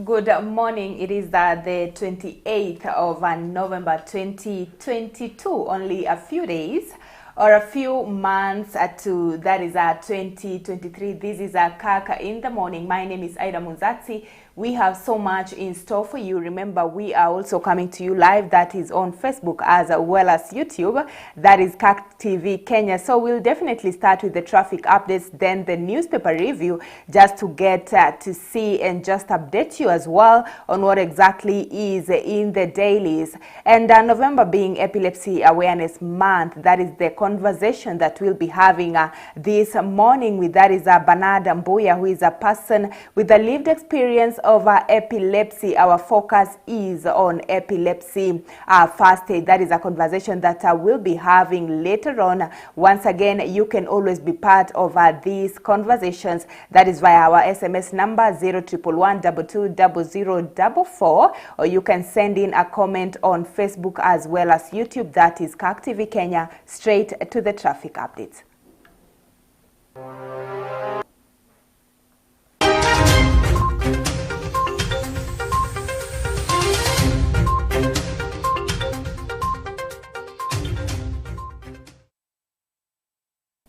Good morning. It is the 28th of November 2022. Only a few days or a few months to that is 2023. This is Kirk in the morning. My name is Ida Munzatsi. We have so much in store for you. Remember, we are also coming to you live. That is on Facebook as well as YouTube. That is Kirk TV Kenya. So we'll definitely start with the traffic updates, then the newspaper review, just to get to see and just update you as well on what exactly is in the dailies. And November being Epilepsy Awareness Month, that is the conversation that we'll be having this morning with, that is Bernard Mbuya, who is a person with a lived experience of epilepsy. Our focus is on epilepsy first aid. That is a conversation that we'll be having later on. Once again, you can always be part of these conversations. That is via our SMS number 0111220044, or you can send in a comment on Facebook as well as YouTube. That is Kirk TV Kenya. Straight to the traffic updates.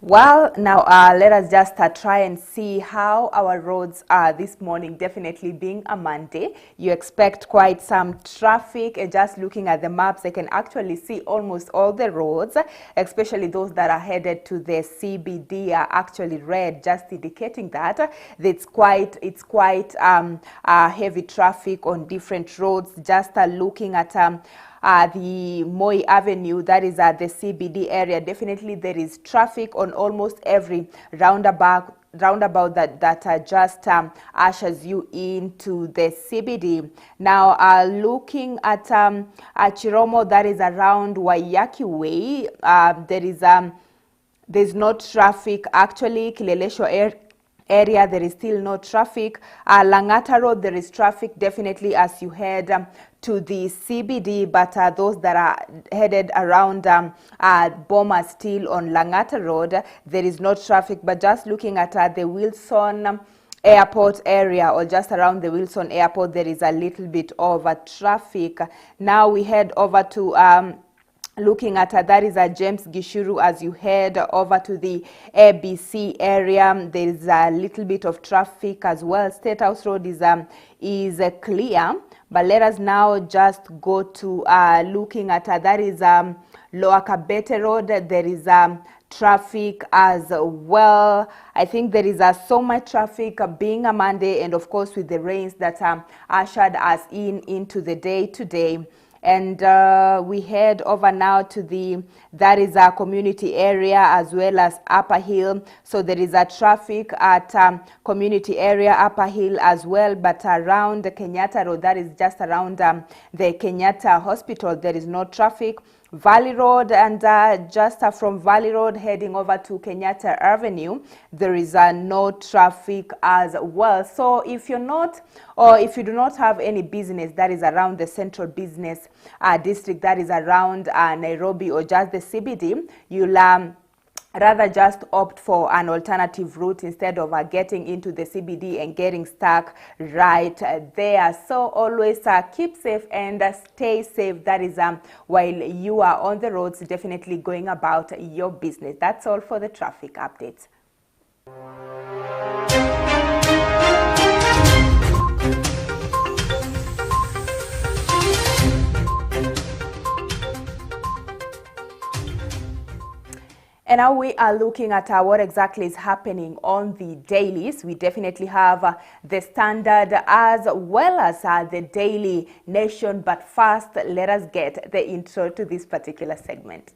Well, now let us just try and see how our roads are this morning. Definitely being a Monday, you expect quite some traffic. And just looking at the maps, I can actually see almost all the roads, especially those that are headed to the CBD, are actually red, just indicating that it's quite heavy traffic on different roads. Just looking at the Moi Avenue, that is at the CBD area, definitely there is traffic on almost every roundabout that just ushers you into the CBD. Now, looking at Chiromo, that is around Waiyaki Way, there's no traffic actually. Kilelesho area, there is still no traffic. Langata Road, there is traffic definitely as you head to the CBD, but those that are headed around Boma still on Langata Road, there is no traffic. But just looking at the Wilson Airport area, or just around the Wilson Airport, there is a little bit of traffic. Now we head over to looking at that is James Gishuru. As you head over to the ABC area, there is a little bit of traffic as well. State House Road is clear. But let us now just go to looking at that is Lower Kabete Road. There is traffic as well. I think there is so much traffic being a Monday, and of course with the rains that ushered us into the day today. And we head over now to that is a community area as well as Upper Hill. So there is a traffic at community area, Upper Hill as well, but around the Kenyatta Road, that is just around the Kenyatta Hospital, there is no traffic. Valley Road, and just from Valley Road heading over to Kenyatta Avenue, there is no traffic as well. So if you're not, or if you do not have any business that is around the central business district, that is around Nairobi or just the CBD, you'll rather just opt for an alternative route instead of getting into the CBD and getting stuck right there. So always keep safe and stay safe. That is while you are on the roads, definitely going about your business. That's all for the traffic updates. And now we are looking at what exactly is happening on the dailies. We definitely have the Standard as well as the Daily Nation. But first, let us get the intro to this particular segment.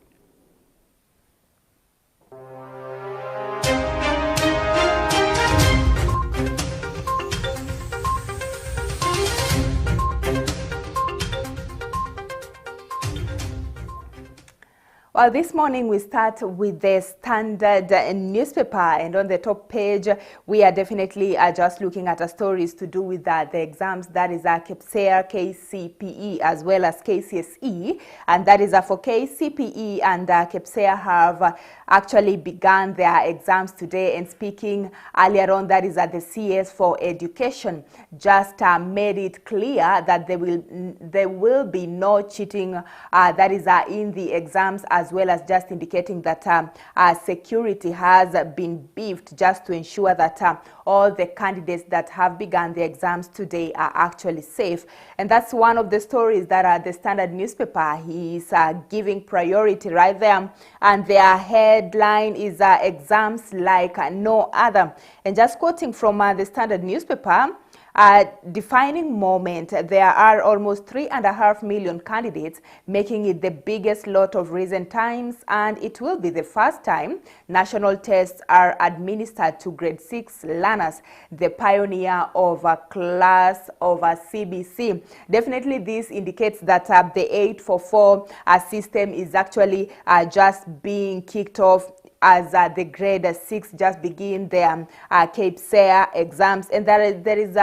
Well, this morning we start with the Standard newspaper, and on the top page we are definitely just looking at stories to do with the exams. That is KPSEA, KCPE as well as KCSE, and that is for KCPE and KPSEA have actually begun their exams today. And speaking earlier on, that is the CS for Education just made it clear that there will be no cheating that is in the exams, as well as just indicating that security has been beefed just to ensure that all the candidates that have begun the exams today are actually safe. And that's one of the stories that the Standard newspaper is giving priority right there. And their headline is exams like no other. And just quoting from the Standard newspaper, defining moment, there are almost 3.5 million candidates, making it the biggest lot of recent times, and it will be the first time national tests are administered to grade 6 learners, the pioneer of a class of a CBC. Definitely this indicates that the 844 system is actually just being kicked off as the grade 6 just begin their KPSEA exams. And there is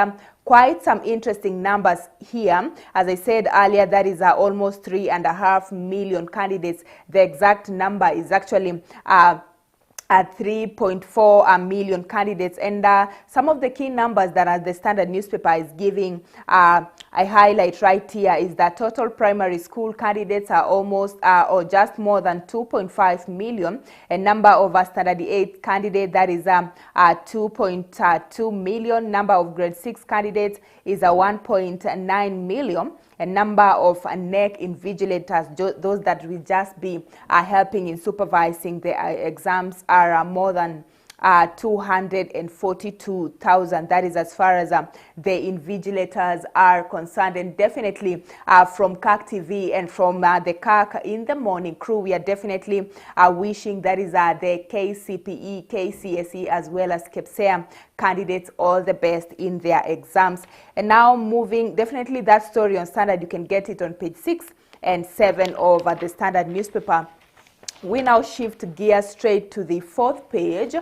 quite some interesting numbers here. As I said earlier, that is almost 3.5 million candidates. The exact number is actually at 3.4 million candidates. And some of the key numbers that the Standard newspaper is giving, I highlight right here, is that total primary school candidates are almost or just more than 2.5 million. A number of Standard 8 candidates, that is 2.2 million. Number of grade 6 candidates is 1.9 million. A number of NEC invigilators, those that will just be helping in supervising the exams, are more than 242,000. That is as far as the invigilators are concerned. And definitely from Kirk TV and from the Kirk in the Morning crew, we are definitely wishing that is the KCPE, KCSE as well as KPSEA candidates all the best in their exams. And now moving, definitely that story on Standard, you can get it on page 6 and 7 of the Standard newspaper. We now shift gears straight to the 4th page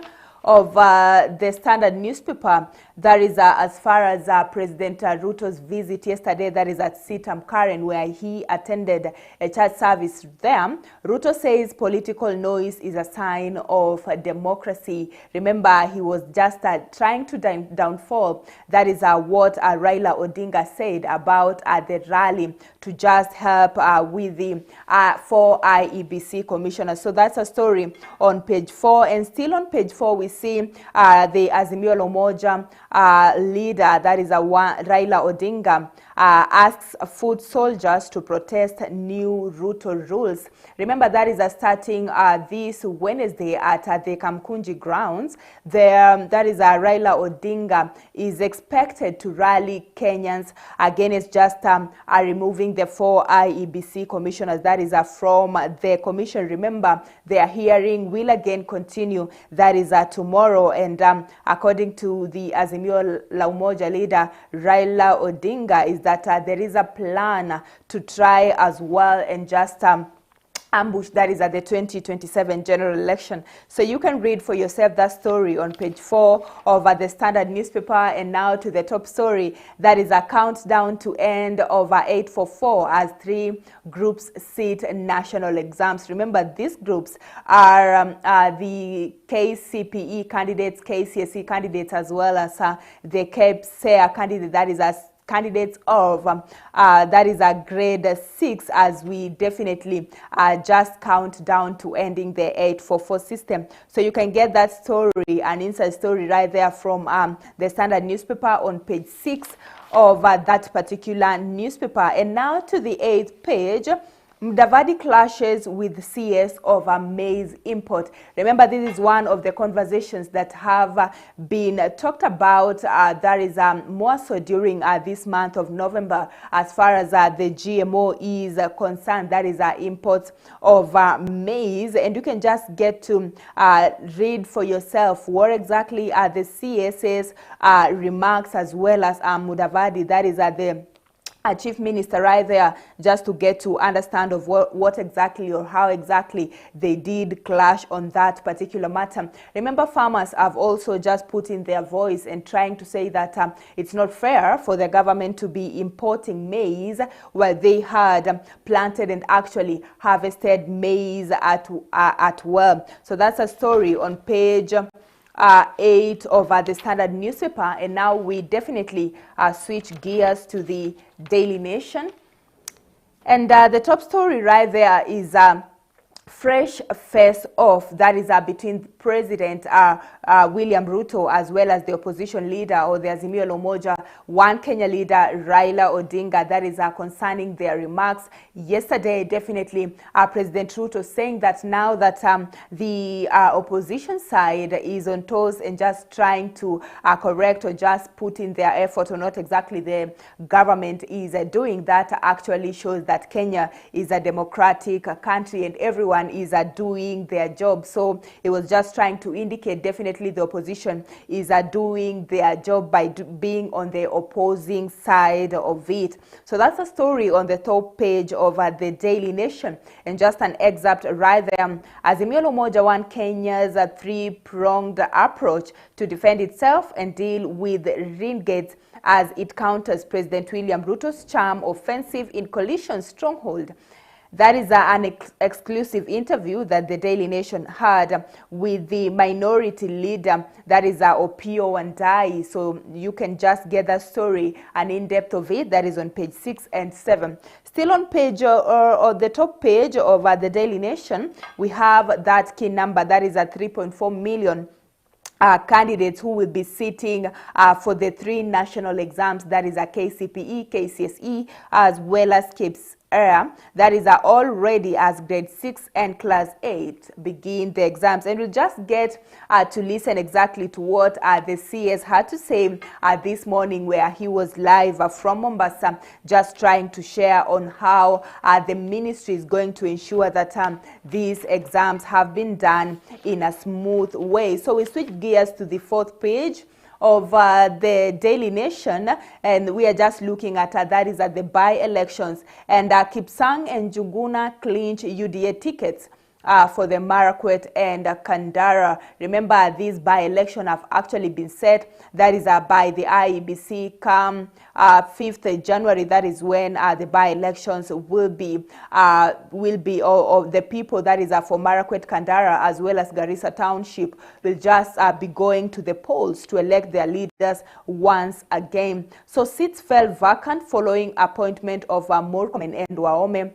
of the Standard newspaper. That is as far as President Ruto's visit yesterday, that is at Sitam Karen, where he attended a church service there. Ruto says political noise is a sign of democracy. Remember, he was just trying to downfall. That is what Raila Odinga said about the rally to just help with the 4 IEBC commissioners. So that's a story on page 4. And still on page 4, we see the Azimio la Umoja leader, that is Raila Odinga, asks foot soldiers to protest new Ruto rules. Remember, that is starting this Wednesday at the Kamkunji grounds. That is Raila Odinga is expected to rally Kenyans against just removing the 4 IEBC commissioners. That is from the commission. Remember, their hearing will again continue. That is tomorrow. And according to the Azimio la Umoja leader, Raila Odinga, is that there is a plan to try as well and just ambush, that is at the 2027 general election. So you can read for yourself that story on page 4 of the Standard newspaper. And now to the top story, that is a countdown to end of 844 as 3 groups sit national exams. Remember, these groups are the KCPE candidates, KCSE candidates, as well as the KPSEA candidate, that is candidates of that is a grade 6, as we definitely just count down to ending the 844 system. So you can get that story, an inside story right there from the Standard newspaper on page 6 of that particular newspaper. And now to the 8th page. Mudavadi clashes with CS over maize import. Remember, this is one of the conversations that have been talked about. There is more so during this month of November as far as the GMO is concerned. That is imports of maize. And you can just get to read for yourself what exactly are the CS's remarks, as well as Mudavadi, that is the chief minister right there, just to get to understand of what exactly or how exactly they did clash on that particular matter. Remember, farmers have also just put in their voice and trying to say that it's not fair for the government to be importing maize while they had planted and actually harvested maize at well. So that's a story on page 8 of the Standard newspaper. And now we definitely switch gears to the Daily Nation. And the top story right there is fresh face-off that is between President William Ruto as well as the opposition leader or the Azimio la Umoja One Kenya leader Raila Odinga. That is concerning their remarks yesterday. Definitely President Ruto saying that now that the opposition side is on toes and just trying to correct or just put in their effort, or not exactly the government is doing, that actually shows that Kenya is a democratic country and everyone is doing their job. So it was just trying to indicate definitely the opposition is doing their job by being on the opposing side of it. So that's a story on the top page of the Daily Nation, and just an excerpt right there. Azimio la Umoja One Kenya's three-pronged approach to defend itself and deal with renegades as it counters President William Ruto's charm offensive in coalition stronghold. That is an exclusive interview that the Daily Nation had with the minority leader, that is Opiyo Wandayi. So you can just get the story and in-depth of it. That is on page 6 and 7. Still on page or the top page of the Daily Nation, we have that key number, that is 3.4 million candidates who will be sitting for the 3 national exams, that is KCPE, KCSE, as well as KIPS. That is already as grade 6 and class 8 begin the exams. And we'll just get to listen exactly to what the CS had to say this morning, where he was live from Mombasa, just trying to share on how the ministry is going to ensure that these exams have been done in a smooth way. So we switch gears to the 4th page of the Daily Nation, and we are just looking at that is at the by-elections, and Kipsang and Njuguna clinch UDA tickets for the Marakwet and Kandara. Remember, these by-election have actually been set. That is by the IEBC come 5th January. That is when the by-elections will be of the people that is for Marakwet, Kandara, as well as Garissa Township, will just be going to the polls to elect their leaders once again. So seats fell vacant following appointment of Murkomen and Waome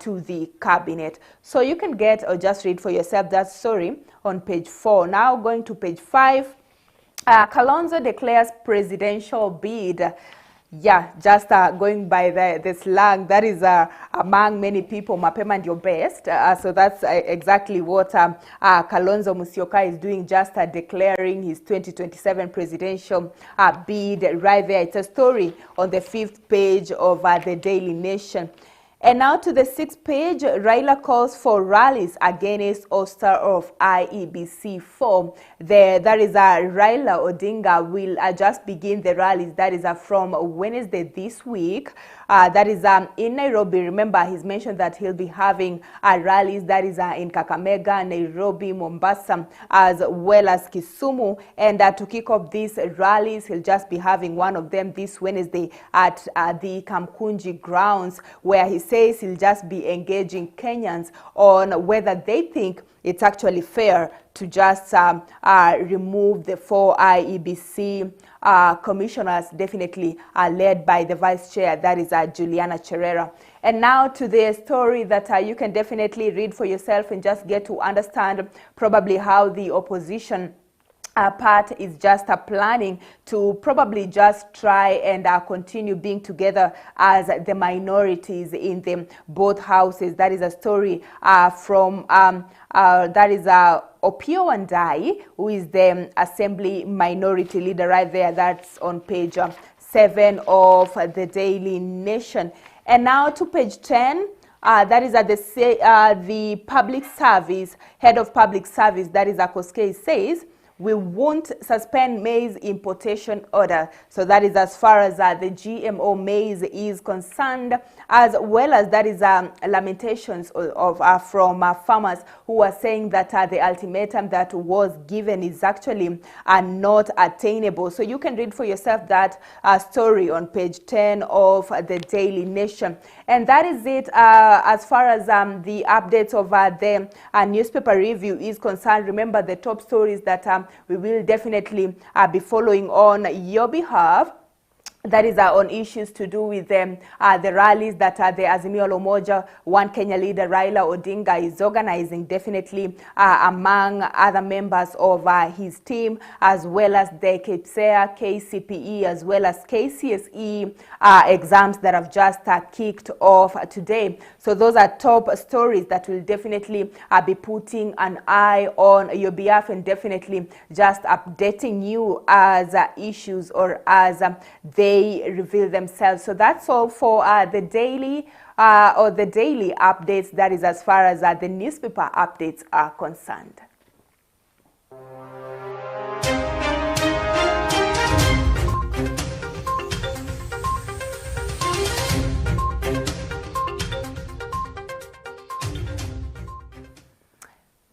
to the cabinet. So you can get or just read for yourself that story on page 4. Now going to page 5, Kalonzo declares presidential bid. Yeah, just going by the slang, that is among many people, mapema ndio best. So that's exactly what Kalonzo Musyoka is doing, just declaring his 2027 presidential bid right there. It's a story on the 5th page of the Daily Nation. And now to the 6th page, Raila calls for rallies against ouster of IEBC form. That is Raila Odinga will just begin the rallies. That is from Wednesday this week. That is in Nairobi. Remember, he's mentioned that he'll be having rallies. That is in Kakamega, Nairobi, Mombasa, as well as Kisumu. And to kick off these rallies, he'll just be having one of them this Wednesday at the Kamkunji grounds, where he says he'll just be engaging Kenyans on whether they think it's actually fair to just remove the 4 IEBC commissioners, definitely led by the vice chair, that is Juliana Cherera. And now to the story that you can definitely read for yourself and just get to understand probably how the opposition part is just planning to probably just try and continue being together as the minorities in the both houses. That is a story from that is Opiyo Wandayi, who is the assembly minority leader right there. That's on page 7 of the Daily Nation. And now to page 10. That is at the public service, head of public service, that is Akoskei, says we won't suspend maize importation order. So that is as far as the GMO maize is concerned, as well as that is lamentations from farmers who are saying that the ultimatum that was given is actually not attainable. So you can read for yourself that story on page 10 of the Daily Nation. And that is it as far as the updates of the newspaper review is concerned. Remember the top stories that we will definitely be following on your behalf. That is on issues to do with the rallies that the Azimio la Umoja One Kenya leader Raila Odinga is organizing, definitely among other members of his team, as well as the KPSEA, KCPE, as well as KCSE exams that have just kicked off today. So those are top stories that will definitely be putting an eye on your behalf and definitely just updating you as issues or as they reveal themselves. So that's all for the daily updates. That is as far as the newspaper updates are concerned.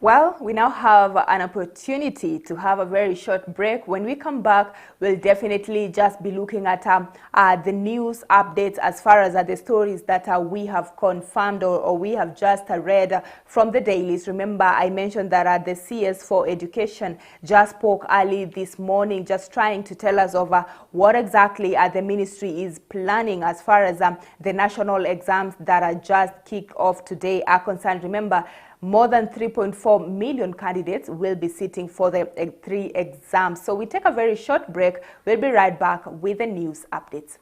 Well, we now have an opportunity to have a very short break. When we come back, we'll definitely just be looking at the news updates as far as the stories that we have confirmed or we have just read from the dailies. Remember, I mentioned that the CS for Education just spoke early this morning, just trying to tell us over what exactly the ministry is planning as far as the national exams that are just kicked off today are concerned. Remember, more than 3.4 million candidates will be sitting for the 3 exams. So we take a very short break. We'll be right back with the news updates.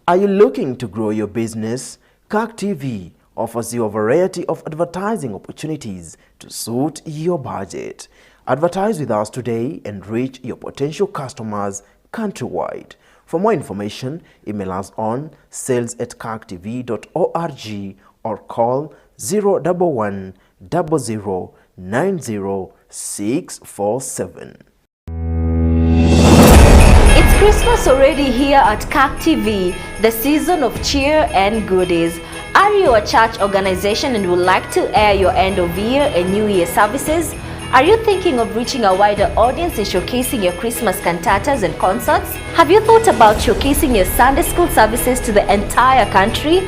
Are you looking to grow your business? Kirk TV offers you a variety of advertising opportunities to suit your budget. Advertise with us today and reach your potential customers countrywide. For more information, email us on sales@kirktv.org or call 011 00 90647. It's Christmas already here at Kirk TV, the season of cheer and goodies. Are you a church organization and would like to air your end of year and New Year services? Are you thinking of reaching a wider audience and showcasing your Christmas cantatas and concerts? Have you thought about showcasing your Sunday school services to the entire country?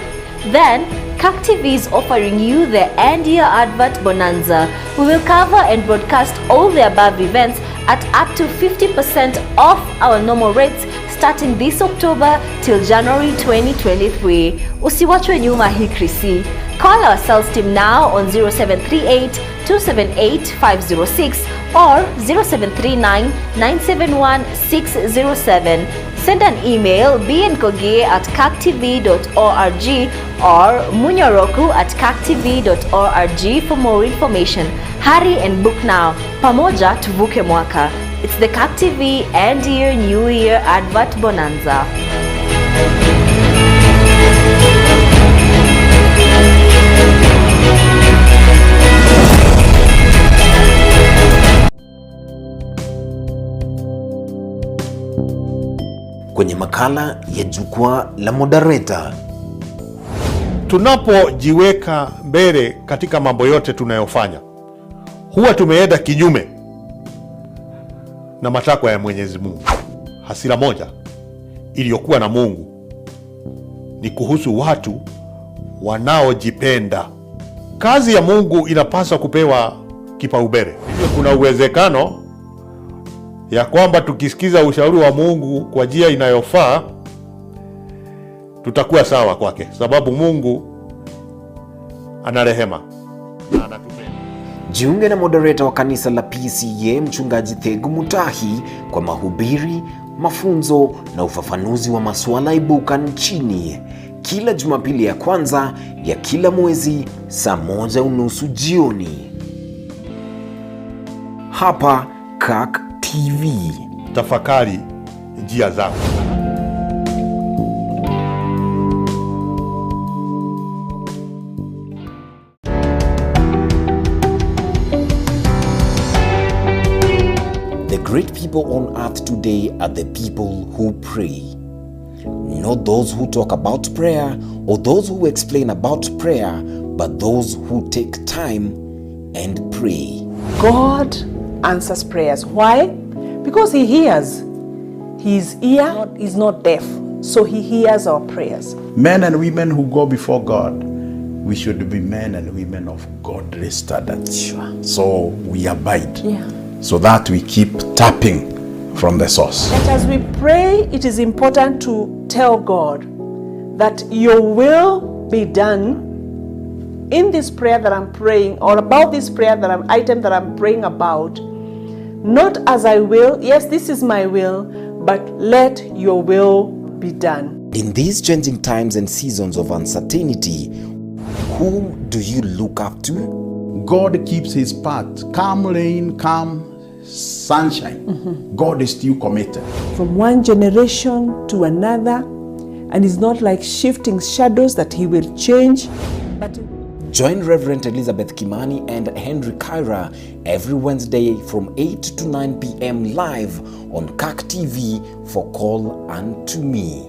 Then, Kirk TV is offering you the end year advert bonanza. We will cover and broadcast all the above events at up to 50% off our normal rates starting this October till January 2023. Usiwachwe nyuma hii krisi. Call our sales team now on 0738 278 506 or 0739 971 607. Send an email bnkoge@kirktv.org or munyoroku@kirktv.org for more information. Hurry and book now. Pamoja tuvuke mwaka. It's the Kirk TV End Year New Year Advert Bonanza. kwenye makala ya Jukwaa la Moderator. Tunapojiweka mbele katika mambo yote tunayofanya, huwa tumeenda kinyume na matakwa ya Mwenyezi Mungu. Hasira moja iliyokuwa na Mungu ni kuhusu watu wanaojipenda. Kazi ya Mungu inapaswa kupewa kipaumbele. Hivyo kuna uwezekano ya kwamba tukisikiza ushauri wa Mungu kwa njia inayofaa, tutakuwa sawa kwake, sababu Mungu ana rehema na anatupenda. Jiunge na moderator wa kanisa la PCA Mchungaji Thegu Mutahi kwa mahubiri, mafunzo na ufafanuzi wa masuala ibuka nchini, kila Jumapili ya kwanza ya kila mwezi saa 1:30 jioni. Hapa Kirk TV. Tafakari njia zako. The great people on earth today are the people who pray. Not those who talk about prayer or those who explain about prayer, but those who take time and pray. God answers prayers. Why? Because He hears. His ear is not deaf, so He hears our prayers. Men and women who go before God, we should be men and women of godly standard. Sure. So we abide, Yeah. so that we keep tapping from the source. But as we pray, it is important to tell God that your will be done in this prayer that I'm praying, or about this prayer item that I'm praying about. Not as I will, yes, this is my will, but let your will be done. In these changing times and seasons of uncertainty, whom do you look up to? God keeps His part. Calm rain, calm sunshine. God is still committed. From one generation to another, and it's not like shifting shadows that He will change, but Join Reverend Elizabeth Kimani and Henry Kyra every Wednesday from 8 to 9 p.m. live on Kirk TV for Call Unto Me.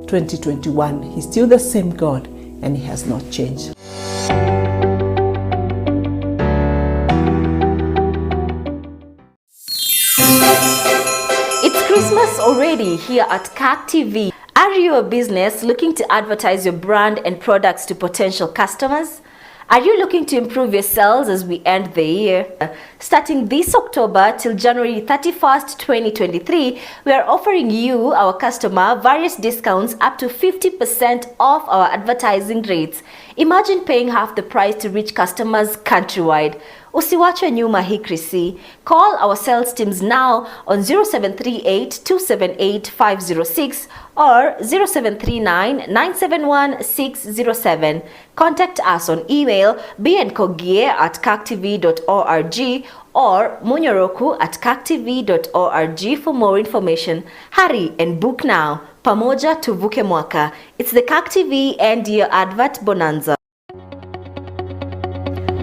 2021, He's still the same God, and He has not changed. It's Christmas already here at Kirk TV. Are you a business looking to advertise your brand and products to potential customers? Are you looking to improve your sales as we end the year? Starting this October till January 31st, 2023, we are offering you, our customer, various discounts up to 50% off our advertising rates. Imagine paying half the price to reach customers countrywide. Usiwachwe nyuma hii krisi. Call our sales teams now on 0738-278-506 or 0739-971-607. Contact us on email bnkogie@kirktv.org or munyoroku@kirktv.org for more information. Hurry and book now. Pamoja tuvuke mwaka. It's the Kirk TV and your advert bonanza.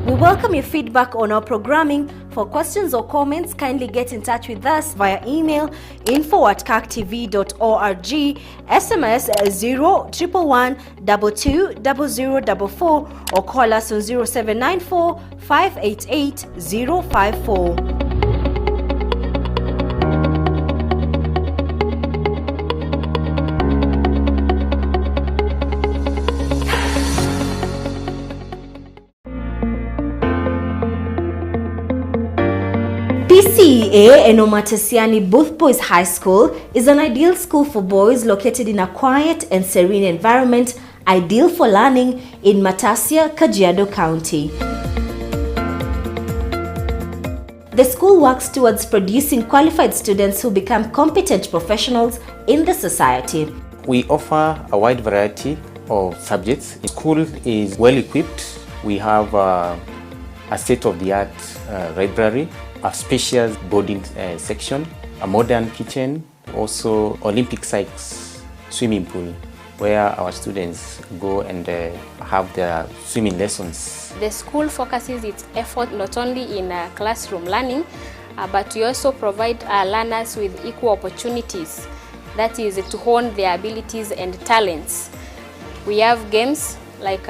We welcome your feedback on our programming. For questions or comments, kindly get in touch with us via email info@kirktv.org, SMS 011120044 or call us on 0794 588 054. PCA Enomatesiani Booth Boys High School is an ideal school for boys located in a quiet and serene environment, ideal for learning in Matasia, Kajiado County. The school works towards producing qualified students who become competent professionals in the society. We offer a wide variety of subjects. The school is well equipped. We have a state-of-the-art library, a spacious boarding section, a modern kitchen, also Olympic-sized swimming pool where our students go and have their swimming lessons. The school focuses its effort not only in classroom learning, but we also provide learners with equal opportunities that is to hone their abilities and talents. We have games like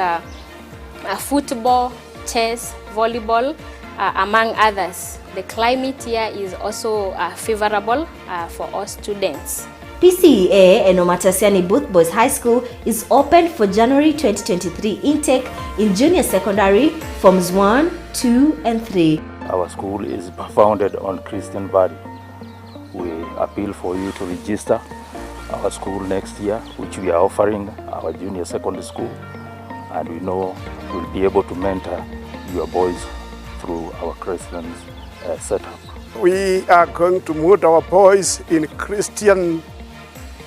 football, chess, volleyball, among others. The climate here is also favorable for all students. PCEA Enomatasiani Booth Boys High School is open for January 2023 intake in junior secondary forms 1, 2 and 3. Our school is founded on Christian value. We appeal for you to register our school next year, which we are offering our junior secondary school, and we know we'll be able to mentor your boys through our Christian setup. We are going to mold our boys in Christian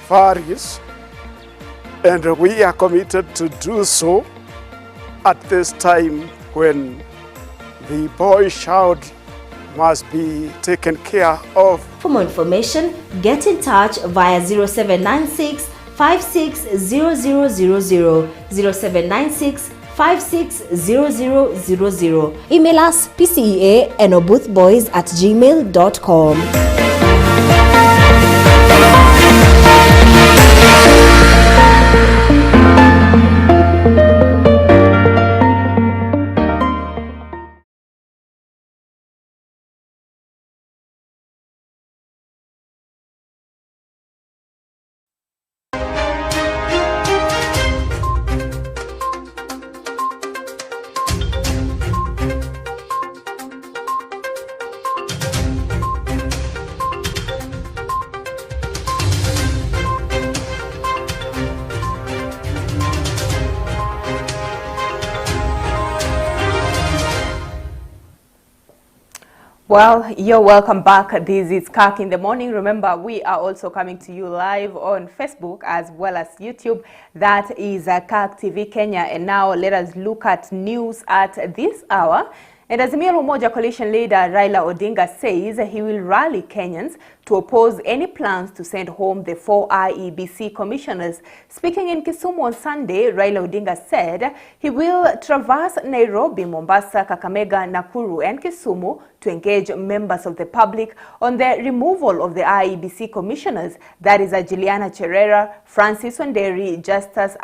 values, and we are committed to do so at this time when the boy child must be taken care of. For more information, get in touch via 0796 560000, 0796 560000. Email us pcea@gmail.com. Well, you're welcome back. This is Kirk in the Morning. Remember, we are also coming to you live on Facebook as well as YouTube. That is Kirk TV Kenya. And now let us look at news at this hour. And Azimio la Umoja coalition leader Raila Odinga says he will rally Kenyans to oppose any plans to send home the 4 IEBC commissioners. Speaking in Kisumu on Sunday, Raila Odinga said he will traverse Nairobi, Mombasa, Kakamega, Nakuru and Kisumu to engage members of the public on the removal of the IEBC commissioners, that is Juliana Cherera, Francis Wanderi, Justus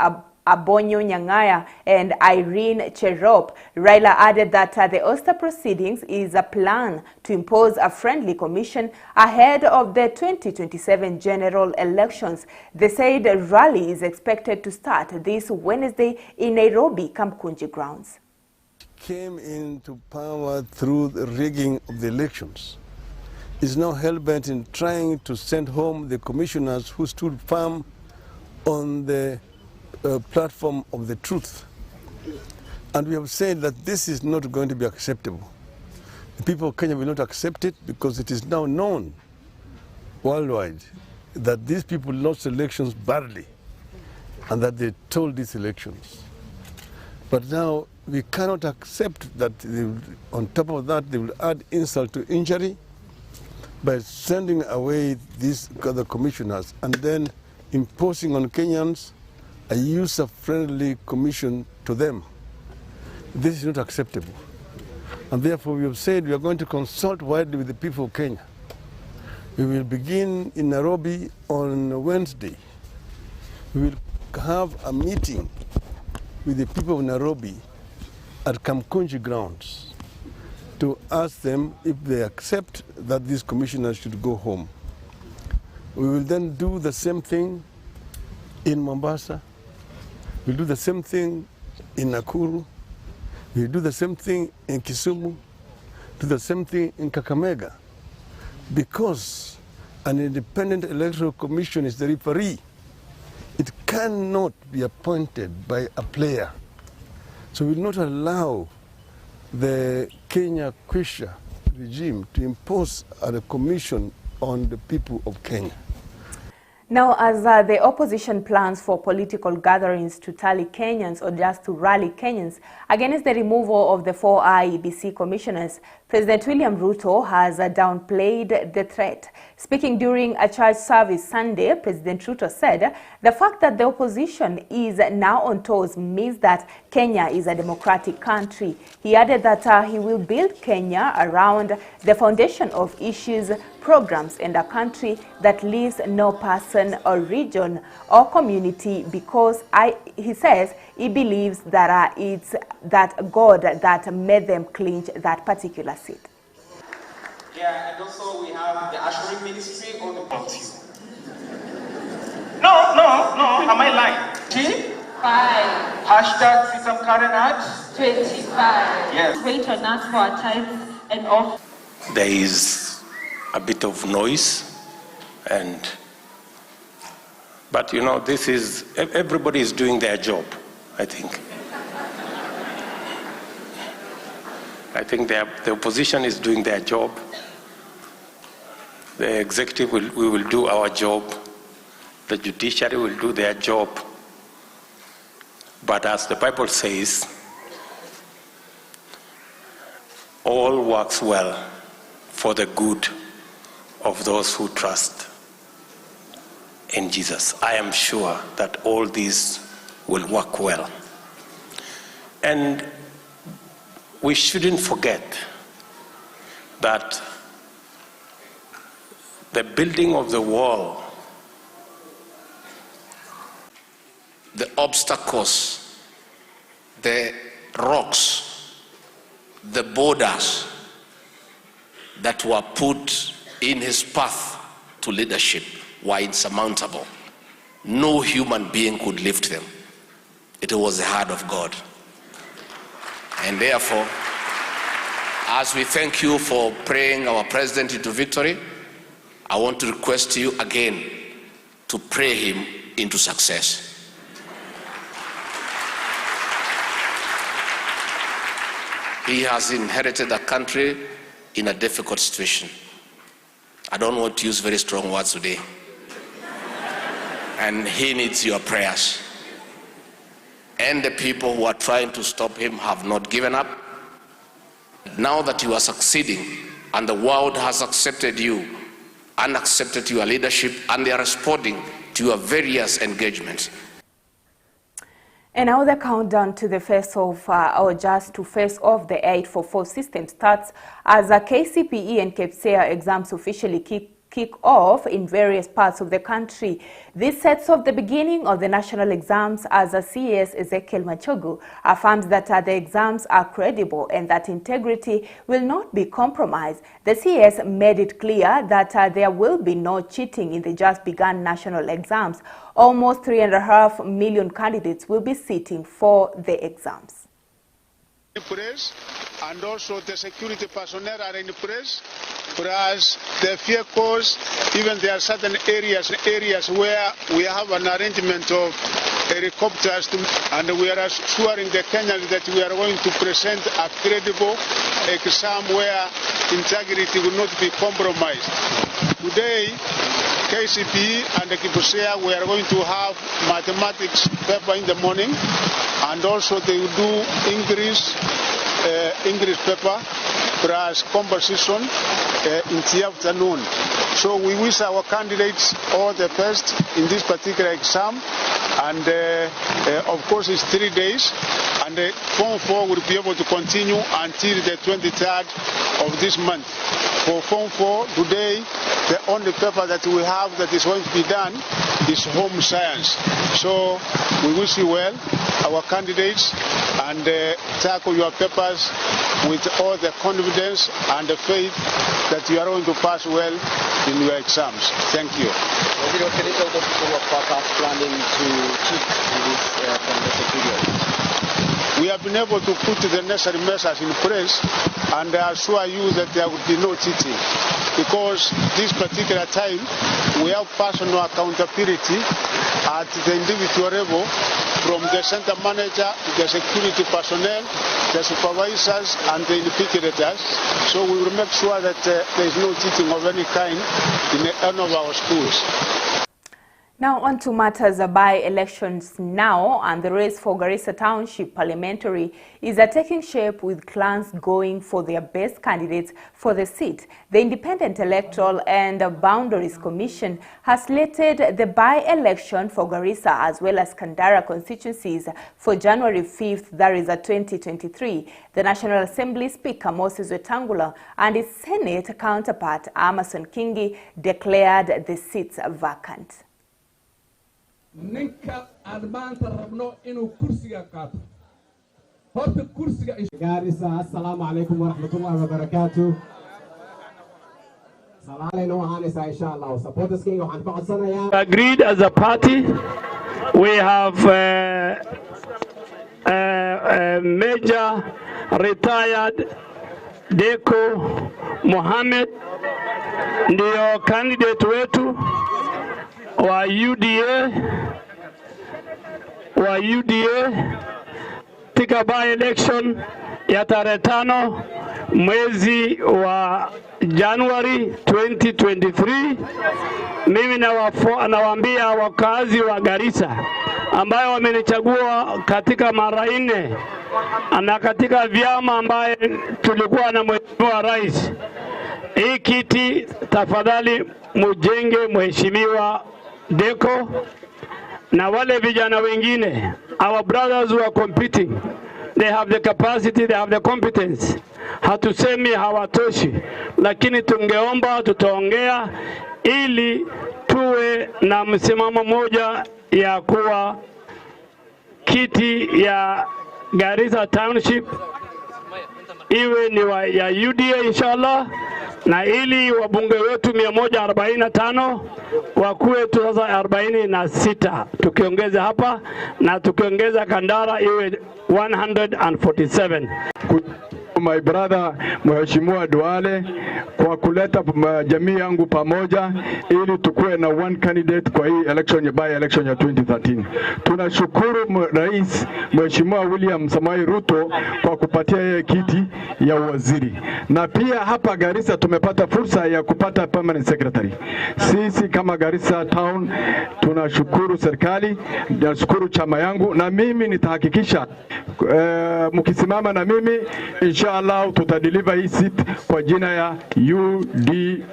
Abonyo Nyang'aya and Irene Cherop. Raila added that the Oyster proceedings is a plan to impose a friendly commission ahead of the 2027 general elections. They said the rally is expected to start this Wednesday in Nairobi Kamkunji grounds. Came into power through the rigging of the elections, is now hell-bent in trying to send home the commissioners who stood firm on the platform of the truth. And we have said that this is not going to be acceptable. The people of Kenya will not accept it because it is now known worldwide that these people lost elections badly and that they stole these elections. But now we cannot accept that on top of that they will add insult to injury by sending away these other commissioners and then imposing on Kenyans a user-friendly commission to them. This is not acceptable. And therefore we have said we are going to consult widely with the people of Kenya. We will begin in Nairobi on Wednesday. We will have a meeting with the people of Nairobi at Kamkunji grounds to ask them if they accept that these commissioners should go home. We will then do the same thing in Mombasa. We'll do the same thing in Nakuru. We'll do the same thing in Kisumu. Do the same thing in Kakamega. Because an independent electoral commission is the referee. It cannot be appointed by a player. So we will not allow the Kenya Kwisha regime to impose a commission on the people of Kenya. Now, as the opposition plans for political gatherings to tally Kenyans or just to rally Kenyans against the removal of the 4 IEBC commissioners, President William Ruto has downplayed the threat. Speaking during a church service Sunday, President Ruto said the fact that the opposition is now on toes means that Kenya is a democratic country. He added that he will build Kenya around the foundation of issues programs, and a country that leaves no person or region or community, because he says he believes that it's that God that made them clinch that particular seat. Yeah, and also we have the ushering ministry on the box. No, am I lying? 5. Hashtag Sister Karen at 25. Yes. Wait on us for our tithes and off. There is a bit of noise, but you know, this is, everybody is doing their job, I think. I think the opposition is doing their job. The executive we will do our job. The judiciary will do their job. But as the Bible says, all works well for the good of those who trust in Jesus. I am sure that all these will work well. And we shouldn't forget that the building of the wall, the obstacles, the rocks, the borders that were put in his path to leadership were insurmountable. No human being could lift them. It was the hand of God. And therefore, as we thank you for praying our president into victory, I want to request you again to pray him into success. He has inherited a country in a difficult situation. I don't want to use very strong words today. And he needs your prayers. And the people who are trying to stop him have not given up. Now that you are succeeding and the world has accepted you and accepted your leadership, and they are responding to your various engagements. And now the countdown to the face off, or just to face off the 844 system starts as a KCPE and KPSEA exams officially kick off in various parts of the country. This sets off the beginning of the national exams, as a CS Ezekiel Machogu affirms that the exams are credible and that integrity will not be compromised. The CS made it clear that there will be no cheating in the just begun national exams. Almost 3.5 million candidates will be sitting for the exams. Press, and also the security personnel are in place, whereas the vehicles, even there are certain areas where we have an arrangement of helicopters, and we are assuring the Kenyans that we are going to present a credible exam where integrity will not be compromised. Today, KCPE and the KPSEA, we are going to have mathematics paper in the morning, and also they will do English paper plus composition in the afternoon. So we wish our candidates all the best in this particular exam, and of course it's 3 days, and Form 4 will be able to continue until the 23rd of this month. For Form 4 today, the only paper that we have that is going to be done is home science. So we wish you well, our candidates, and tackle your papers with all the confidence and the faith that you are going to pass well in your exams. Thank you. Was it okay to the people who are perhaps planning to cheat in this period? We have been able to put the necessary measures in place, and I assure you that there will be no cheating, because this particular time we have personal accountability at the individual level, from the center manager to the security personnel, the supervisors and the invigilators. So we will make sure that there is no cheating of any kind in any of our schools. Now on to matters of by-elections now, and the race for Garissa Township Parliamentary is taking shape with clans going for their best candidates for the seat. The Independent Electoral and Boundaries Commission has slated the by-election for Garissa as well as Kandara constituencies for January 5th, that is 2023. The National Assembly Speaker Moses Wetangula and his Senate counterpart Amason Kingi declared the seats vacant. ninka aan maanta rabno inuu kursiga qaato horta kursiga Garissa. Assalamu alaikum wa rahmatullahi wa barakatuh. Salaaleeno aanaysa insha Allah. Supporters king waxaan ka codsanayaa. Agreed as a party. We have Major retired Deko Mohammed ndio candidate wetu wa UDA tika by election ya tarehe 5 mwezi wa January 2023. Mimi nawaambia wakazi wa Garissa ambayo wamenichagua katika mara 4 na katika vyama ambaye tulikuwa na mheshimiwa rais, hii kiti tafadhali mujenge mheshimiwa Deko na wale vijana wengine. Our brothers who are competing, they have the capacity, they have the competence. Hatusemi hawatoshi, lakini tungeomba, tutaongea ili tuwe na msimamo moja ya kuwa kiti ya Garissa Township iwe ni ya UDA inshallah, na ili wabunge wetu 145 wakuwe tu sasa 46, tukiongeza hapa na tukiongeza Kandara iwe 147. My brother Mheshimiwa Duale kwa kuleta jamii yangu pamoja ili tukue na one candidate kwa hii election ya by election ya 2013. Tunashukuru Rais Mheshimiwa William Samoei Ruto kwa kupatia yeye kiti ya waziri. Na pia hapa Garissa tumepata fursa ya kupata permanent secretary. Sisi kama Garissa Town tunashukuru serikali, nashukuru chama yangu, na mimi nitahakikisha mkisimama na mimi inshallah tutadeliver hii seat kwa jina ya UD.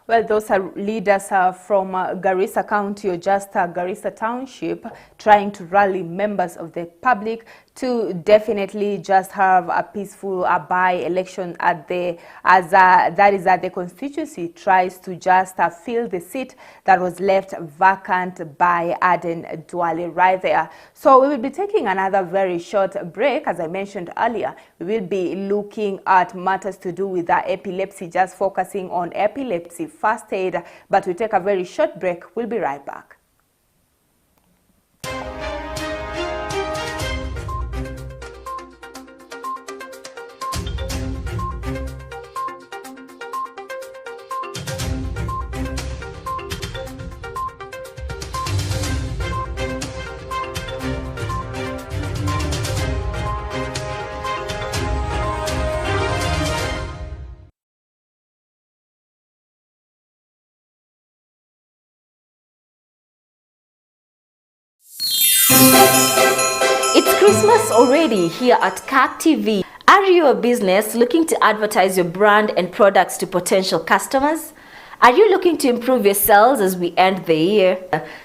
Well, those are leaders from Garissa County or just Garissa Township trying to rally members of the public to definitely just have a peaceful by-election at the the constituency tries to just fill the seat that was left vacant by Aden Duale right there. So we will be taking another very short break. As I mentioned earlier, we will be looking at matters to do with epilepsy, just focusing on epilepsy first aid, but we take a very short break. We'll be right back. It's Christmas already here at Kirk TV. Are you a business looking to advertise your brand and products to potential customers? Are you looking to improve your sales as we end the year?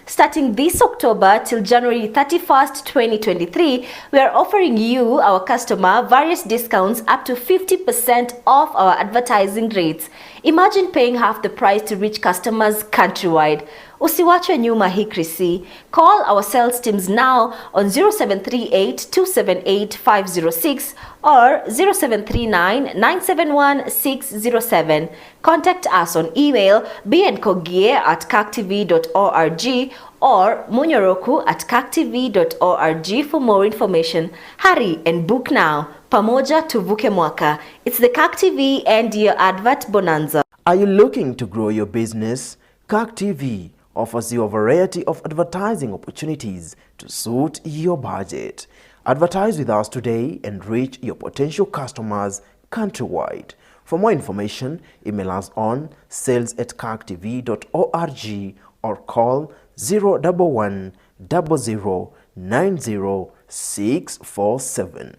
Starting this October till January 31st, 2023, we are offering you, our customer, various discounts up to 50% off our advertising rates. Imagine paying half the price to reach customers countrywide. Usiwachwe nyuma hii krisi. Call our sales teams now on 0738-278-506 or 0739-971-607. Contact us on email bnkogie@kirktv.org or munyoroku@kirktv.org for more information. Hurry and book now. Pamoja tuvuke mwaka. It's the Kirk TV and your advert bonanza. Are you looking to grow your business? Kirk TV offers you a variety of advertising opportunities to suit your budget. Advertise with us today and reach your potential customers countrywide. For more information, email us on sales@kirktv.org or call 011 00 90647.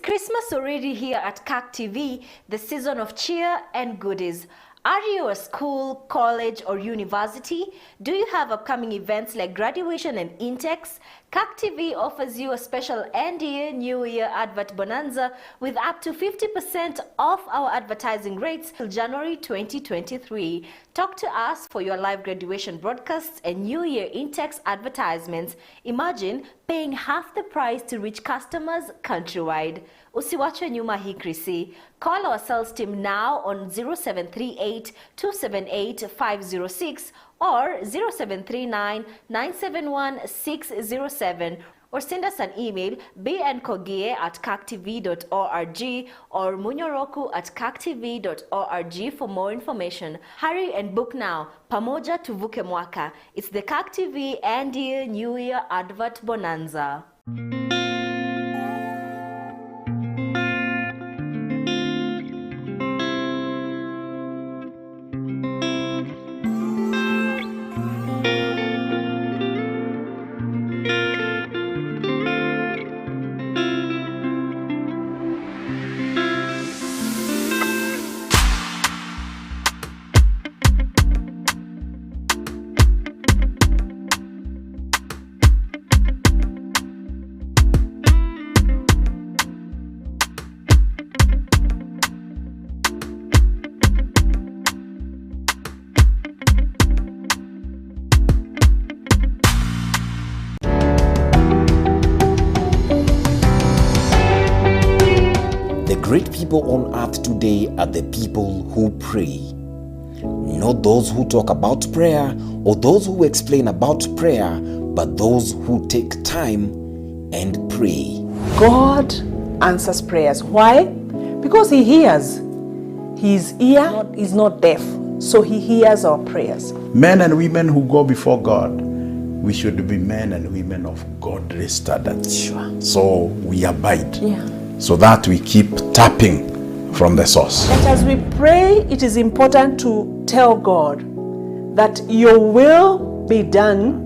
Christmas already here at Kirk TV, the season of cheer and goodies. Are you a school, college, or university? Do you have upcoming events like graduation and intakes? Kirk TV offers you a special end year, new year advert bonanza with up to 50% off our advertising rates till January 2023. Talk to us for your live graduation broadcasts and new year intakes advertisements. Imagine paying half the price to reach customers countrywide. Usiwachwe nyuma hii krisi. Call our sales team now on 0738 278 506 or 0739 971 607, or send us an email bnkogie@kirktv.org or munyoroku@kirktv.org for more information. Hurry and book now. Pamoja tuvuke mwaka. It's the Kirk TV End Year New Year Advert Bonanza. The great people on earth today are the people who pray. Not those who talk about prayer or those who explain about prayer, but those who take time and pray. God answers prayers. Why? Because He hears. His ear is not deaf, so He hears our prayers. Men and women who go before God, we should be men and women of godly standards. Sure. So we abide. Yeah. So that we keep tapping from the source. But as we pray, it is important to tell God that your will be done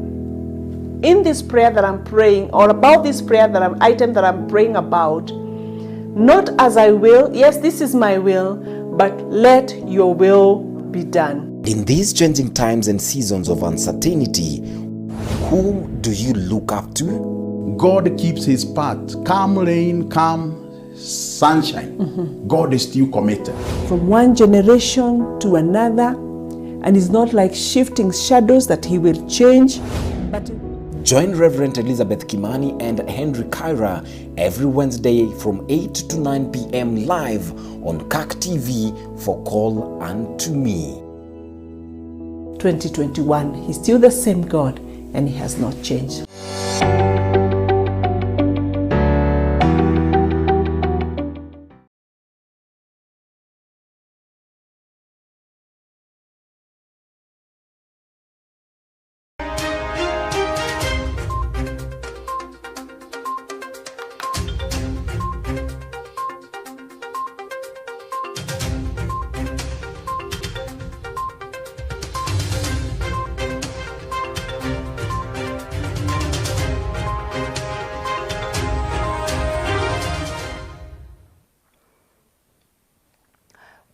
in this prayer that I'm praying, or about this prayer item that I'm praying about. Not as I will, yes, this is my will, but let your will be done. In these changing times and seasons of uncertainty, who do you look up to? God keeps His part. Calm rain, calm sunshine. God is still committed. From one generation to another, and it's not like shifting shadows that He will change, but join Reverend Elizabeth Kimani and Henry Kyra every Wednesday from 8 to 9 p.m. live on Kirk TV for Call Unto Me. 2021, He's still the same God and He has not changed.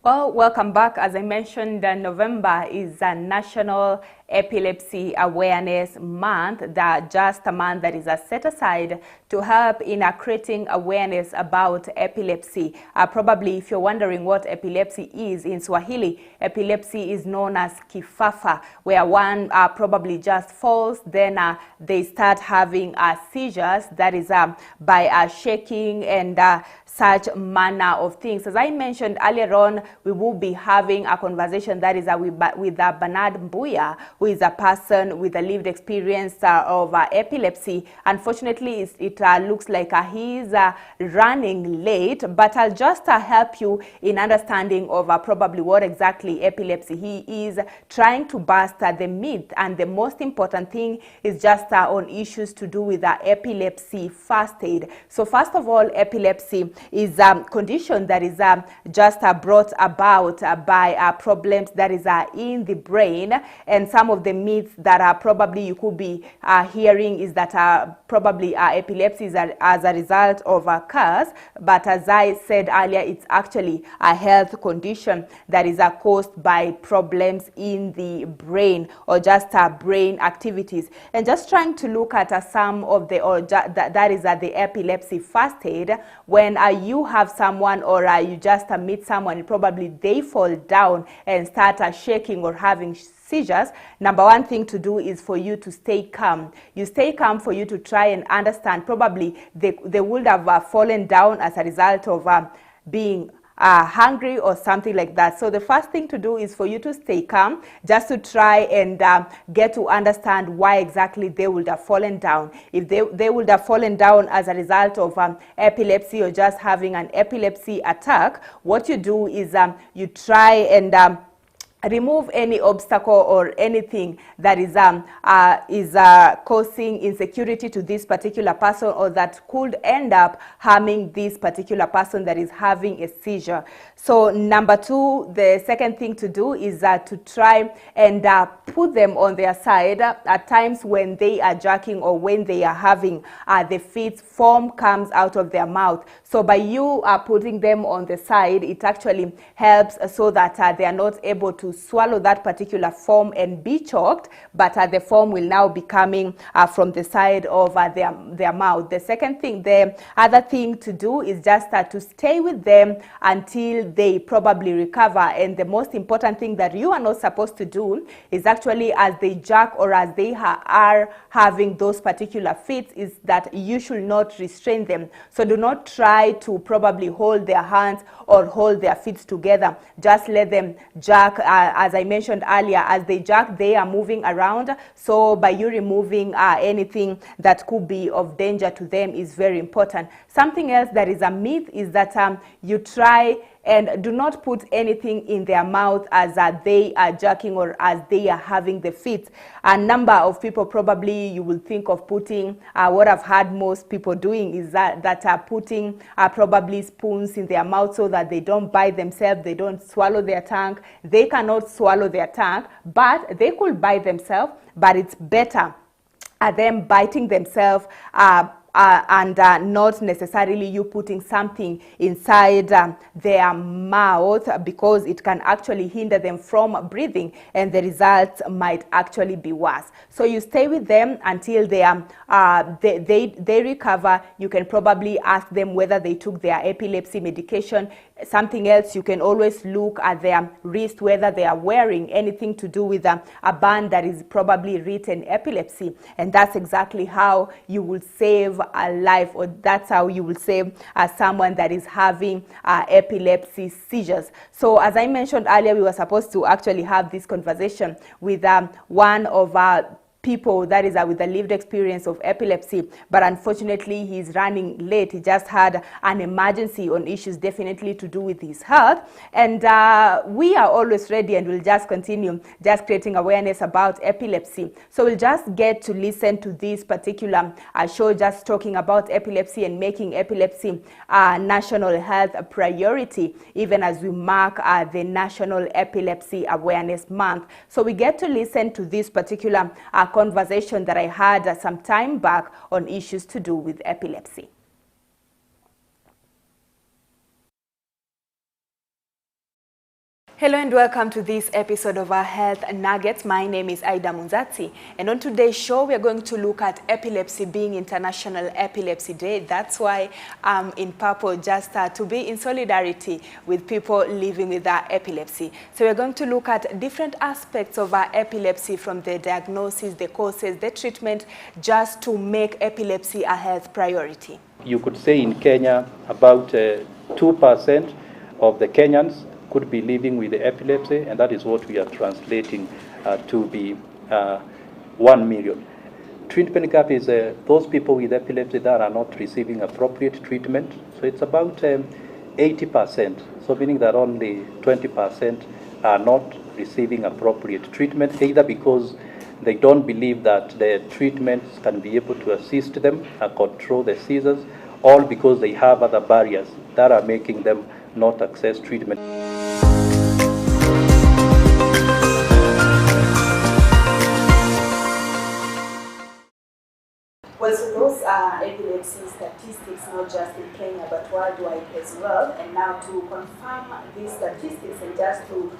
Well, welcome back. As I mentioned, November is a National Epilepsy Awareness Month, just a month that is set aside to help in creating awareness about epilepsy. Probably if you're wondering what epilepsy is, in Swahili, epilepsy is known as kifafa, where one probably just falls, then they start having seizures, that is by shaking and such manner of things. As I mentioned earlier on, we will be having a conversation that is with Bernard Mbuya, who is a person with a lived experience of epilepsy. Unfortunately, it looks like he's running late, but I'll just help you in understanding of probably what exactly epilepsy he is, trying to bust the myth, and the most important thing is just on issues to do with epilepsy first aid. So first of all, epilepsy is a condition that is just brought about by problems that is in the brain. And some of the myths that probably you could be hearing is that probably epilepsy is as a result of a curse. But as I said earlier, it's actually a health condition that is caused by problems in the brain or just brain activities. And just trying to look at some of the, that is the epilepsy first aid. When you have someone or you just meet someone, probably they fall down and start shaking or having seizures, number one thing to do is for you to stay calm. You stay calm for you to try and understand. Probably they would have fallen down as a result of being hungry or something like that. So the first thing to do is for you to stay calm, just to try and get to understand why exactly they would have fallen down. If they would have fallen down as a result of epilepsy or just having an epilepsy attack, what you do is you try and remove any obstacle or anything that is causing insecurity to this particular person or that could end up harming this particular person that is having a seizure. So number two, the second thing to do is to try and put them on their side. At times when they are jerking or when they are having the feet, foam comes out of their mouth. So by you putting them on the side, it actually helps so that they are not able to swallow that particular foam and be choked, but the foam will now be coming from the side of their mouth. The other thing to do is just to stay with them until they probably recover. And the most important thing that you are not supposed to do is actually as they jerk or as they are having those particular fits is that you should not restrain them. So do not try to probably hold their hands or hold their feet together. Just let them jerk. As I mentioned earlier, as they jerk, they are moving around. So by you removing anything that could be of danger to them is very important. Something else that is a myth is that you try and do not put anything in their mouth as they are jerking or as they are having the fits. A number of people probably you will think of putting, what I've heard most people doing is that are putting probably spoons in their mouth so that they don't bite themselves, they don't swallow their tongue. They cannot swallow their tongue, but they could bite themselves, but it's better at them biting themselves and not necessarily you putting something inside their mouth, because it can actually hinder them from breathing and the results might actually be worse. So you stay with them until they recover. You can probably ask them whether they took their epilepsy medication. Something else, you can always look at their wrist, whether they are wearing anything to do with a band that is probably written epilepsy. And that's exactly how you will save a life, or that's how you will save someone that is having epilepsy seizures. So as I mentioned earlier, we were supposed to actually have this conversation with one of our people that is with a lived experience of epilepsy, but unfortunately he's running late. He just had an emergency on issues definitely to do with his health, and we are always ready and we'll just continue just creating awareness about epilepsy. So we'll just get to listen to this particular show just talking about epilepsy and making epilepsy national health priority, even as we mark the National Epilepsy Awareness Month. So we get to listen to this particular conversation that I had some time back on issues to do with epilepsy. Hello and welcome to this episode of our Health Nuggets. My name is Aida Munzati, and on today's show we are going to look at epilepsy being International Epilepsy Day. That's why I'm in purple, just to be in solidarity with people living with epilepsy. So we're going to look at different aspects of epilepsy, from the diagnosis, the causes, the treatment, just to make epilepsy a health priority. You could say in Kenya about 2% of the Kenyans could be living with epilepsy, and that is what we are translating to be 1 million. Treatment gap is those people with epilepsy that are not receiving appropriate treatment. So it's about 80%, so meaning that only 20% are not receiving appropriate treatment, either because they don't believe that the treatments can be able to assist them control the seizures, all because they have other barriers that are making them not access treatment. Well, so those are epilepsy statistics, not just in Kenya, but worldwide as well. And now to confirm these statistics and just to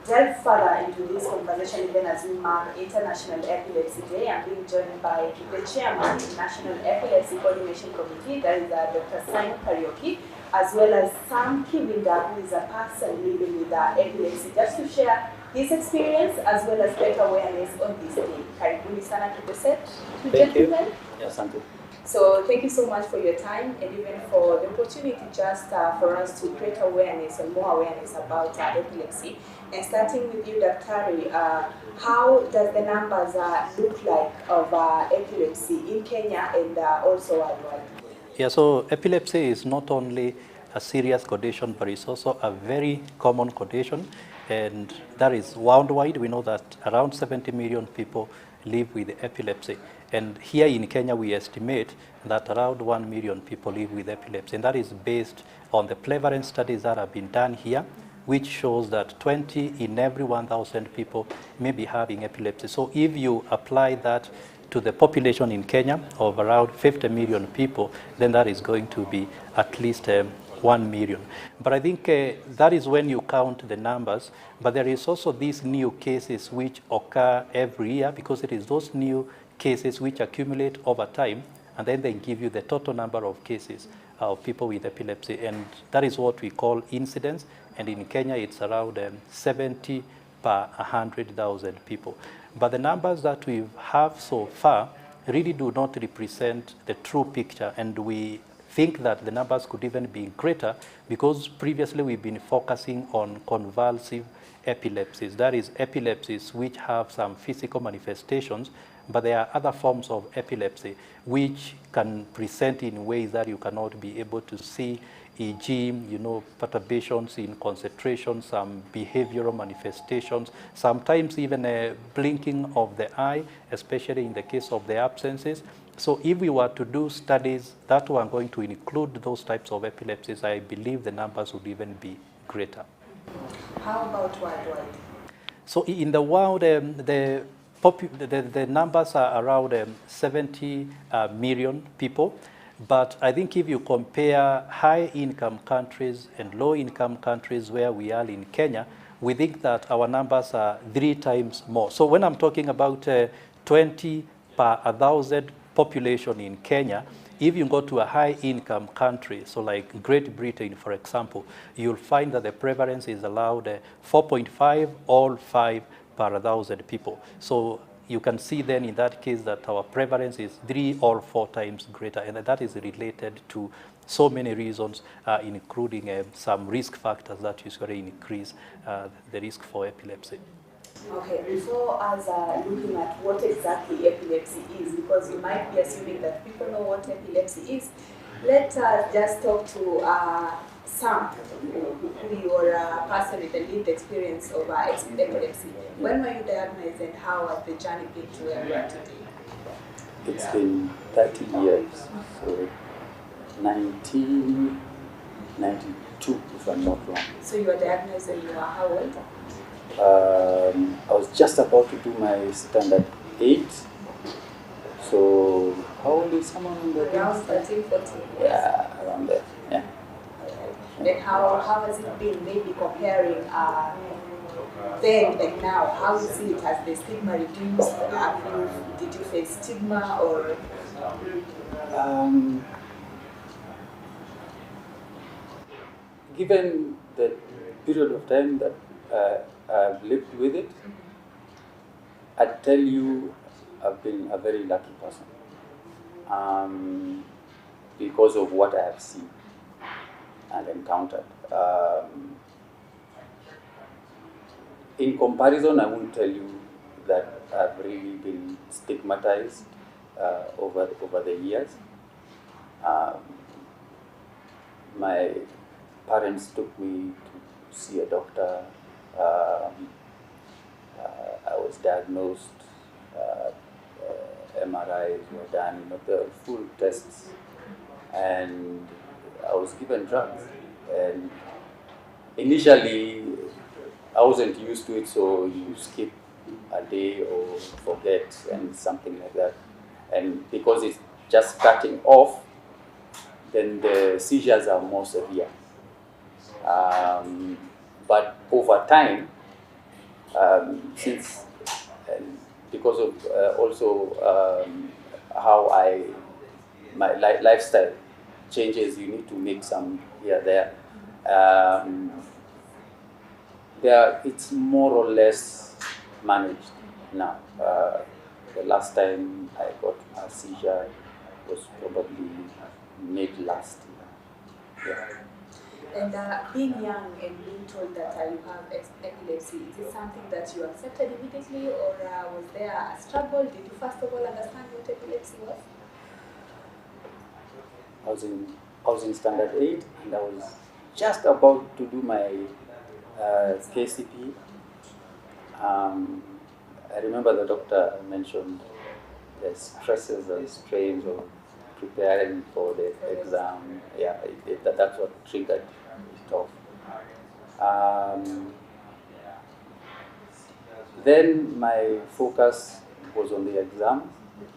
delve further into this conversation, even as we mark International Epilepsy Day, I'm being joined by the chairman of the National Epilepsy Coordination Committee, that is Dr. Simon Kariuki, as well as Sam Kibinda, who is a person living with epilepsy, just to share his experience as well as better awareness on this day. Karibuni sana to the set, gentlemen. Yes, thank you. So thank you so much for your time and even for the opportunity just for us to create awareness and more awareness about epilepsy. And starting with you, Dr. how does the numbers look like of epilepsy in Kenya and also worldwide? Yeah, so epilepsy is not only a serious condition, but it's also a very common condition, and that is worldwide. We know that around 70 million people live with epilepsy. And here in Kenya, we estimate that around 1 million people live with epilepsy. And that is based on the prevalence studies that have been done here, which shows that 20 in every 1,000 people may be having epilepsy. So if you apply that to the population in Kenya of around 50 million people, then that is going to be at least 1 million. But I think that is when you count the numbers. But there is also these new cases which occur every year, because it is those new cases which accumulate over time, and then they give you the total number of cases of people with epilepsy, and that is what we call incidence. And in Kenya, it's around 70 per 100,000 people. But the numbers that we have so far really do not represent the true picture, and we think that the numbers could even be greater, because previously we've been focusing on convulsive epilepsies. That is, epilepsies which have some physical manifestations, but there are other forms of epilepsy which can present in ways that you cannot be able to see, e.g., perturbations in concentration, some behavioral manifestations, sometimes even a blinking of the eye, especially in the case of the absences. So if we were to do studies that were going to include those types of epilepsies, I believe the numbers would even be greater. How about worldwide? So in the world, the numbers are around 70 million people. But I think if you compare high-income countries and low-income countries where we are in Kenya, we think that our numbers are 3 times more. So when I'm talking about 20 per 1,000 population in Kenya, if you go to a high-income country, so like Great Britain, for example, you'll find that the prevalence is allowed 4.5, all 5 per 1,000 people. So you can see then in that case that our prevalence is 3 or 4 times greater, and that is related to so many reasons, including some risk factors that usually increase the risk for epilepsy. Okay, before us looking at what exactly epilepsy is, because you might be assuming that people know what epilepsy is, let us just talk to Sam, your person with a lived experience of epilepsy. When were you diagnosed and how has the journey been to where you are today? It's been 30 years, so 1992 if I'm not wrong. So you were diagnosed when you were how old? I was just about to do my standard 8. So how old is someone in the Around 13, 14. Yeah, around there. Yeah. And how has it been, maybe comparing then and now? How is it? Has the stigma reduced? Did you face stigma or? Given the period of time that I've lived with it, I'd tell you I've been a very lucky person because of what I have seen and encountered. In comparison, I won't tell you that I've really been stigmatized over the years. My parents took me to see a doctor. I was diagnosed, MRIs were done, the full tests, and I was given drugs. And initially, I wasn't used to it, so you skip a day or forget and something like that. And because it's just cutting off, then the seizures are more severe. But over time, since because of also how my lifestyle changes, you need to make some here there. It's more or less managed now. The last time I got a seizure was probably mid last year. Yeah. And being young and being told that you have epilepsy, is it something that you accepted immediately, or was there a struggle? Did you first of all understand what epilepsy was? I was in standard 8, and I was just about to do my KCP. I remember the doctor mentioned the stresses and strains of preparing for the exam. Yeah, that's what triggered it off. Then my focus was on the exam.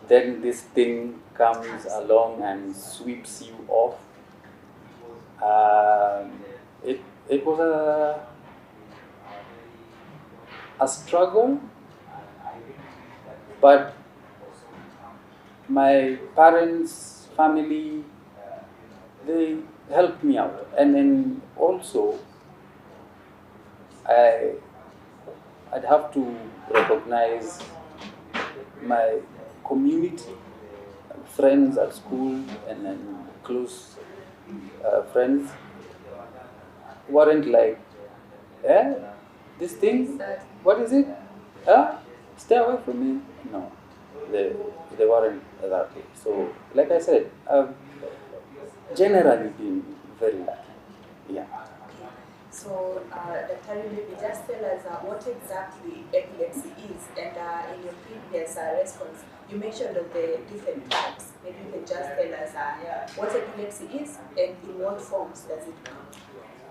Then this thing comes along and sweeps you off. It was a struggle, but my parents, family, they helped me out. And then also, I'd have to recognize my community, friends at school, and then close friends weren't like, this thing, what is it? Stay away from me. No, they weren't that way. So, like I said, I've generally been very lucky. Yeah. So, Dr. maybe just tell us what exactly epilepsy is, and in your previous response, you mentioned of the different types. Maybe you can just tell us what epilepsy is and in what forms does it come?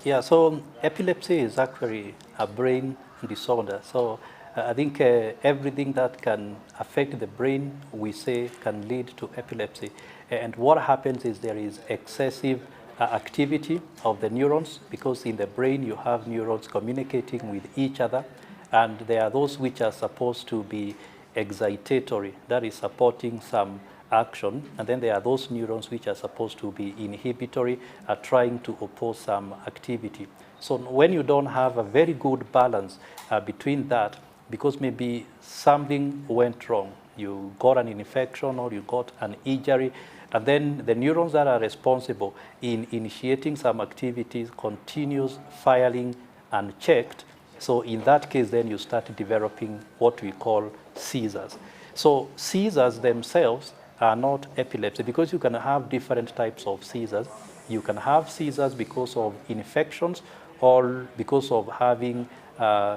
Yeah, so epilepsy is actually a brain disorder. So I think everything that can affect the brain, we say, can lead to epilepsy. And what happens is there is excessive activity of the neurons, because in the brain you have neurons communicating with each other, and there are those which are supposed to be excitatory, that is supporting some action, and then there are those neurons which are supposed to be inhibitory, trying to oppose some activity. So when you don't have a very good balance between that, because maybe something went wrong, you got an infection or you got an injury, and then the neurons that are responsible in initiating some activities continues firing unchecked. So in that case, then you start developing what we call seizures. So seizures themselves are not epilepsy, because you can have different types of seizures. You can have seizures because of infections or because of having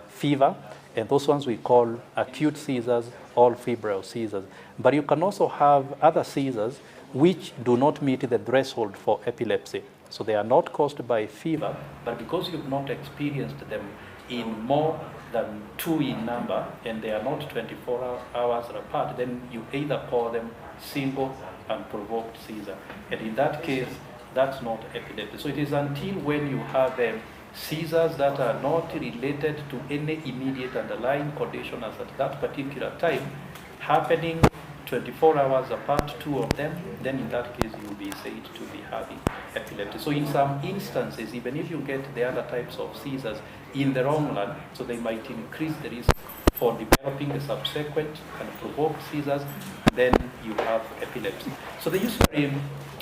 fever, and those ones we call acute seizures or febrile seizures. But you can also have other seizures which do not meet the threshold for epilepsy. So they are not caused by fever, but because you've not experienced them in more than 2 in number, and they are not 24 hours apart, then you either call them single unprovoked seizure. And in that case, that's not epilepsy. So it is until when you have seizures that are not related to any immediate underlying condition as at that particular time, happening 24 hours apart, 2 of them, then in that case you will be said to be having epilepsy. So in some instances, even if you get the other types of seizures in the long run, so they might increase the risk for developing the subsequent unprovoked seizures, then you have epilepsy. So they usually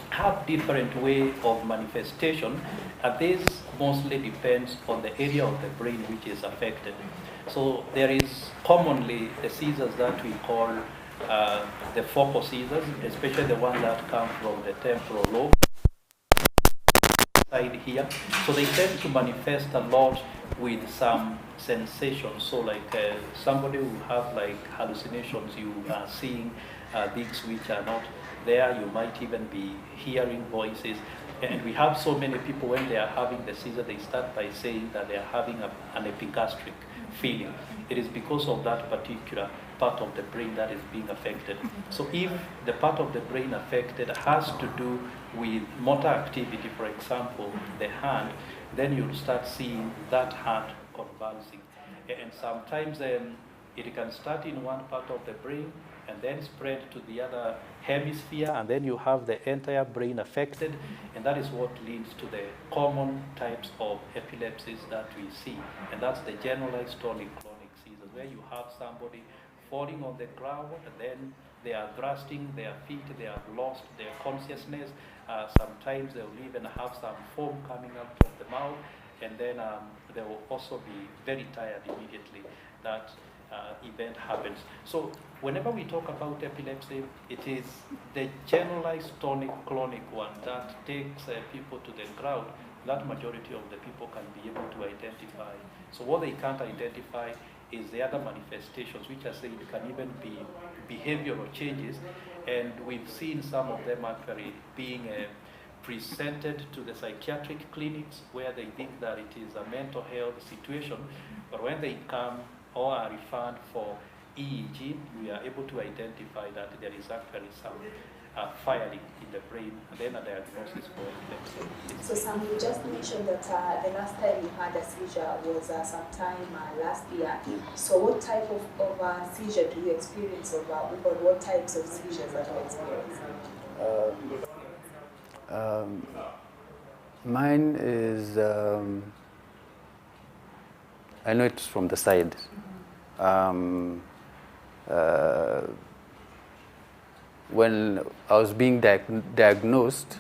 have different way of manifestation, and this mostly depends on the area of the brain which is affected. So there is commonly the seizures that we call the focal seizures, especially the ones that come from the temporal lobe side here. So they tend to manifest a lot with some sensations. So like somebody who have like hallucinations, you are seeing things which are not there. You might even be hearing voices. And we have so many people, when they are having the seizure, they start by saying that they are having an epigastric feeling. It is because of that particular part of the brain that is being affected. So if the part of the brain affected has to do with motor activity, for example, the hand, then you'll start seeing that hand convulsing. And sometimes it can start in one part of the brain and then spread to the other hemisphere, and then you have the entire brain affected, and that is what leads to the common types of epilepsies that we see. And that's the generalized tonic-clonic seizures, where you have somebody falling on the ground, and then they are thrusting their feet, they have lost their consciousness. Sometimes they will even have some foam coming out of the mouth, and then they will also be very tired immediately. That event happens. So whenever we talk about epilepsy, it is the generalized tonic-clonic one that takes people to the ground. That majority of the people can be able to identify. So what they can't identify is the other manifestations, which I said can even be behavioral changes, and we've seen some of them actually being presented to the psychiatric clinics where they think that it is a mental health situation, but when they come or are referred for EEG, we are able to identify that there is actually some firing in the brain, and then a diagnosis for epilepsy. So Sam, you just mentioned that the last time you had a seizure was sometime last year. So what type of seizure do you experience, or what types of seizures are you experiencing? Mine is, I know it's from the side. When I was being diagnosed,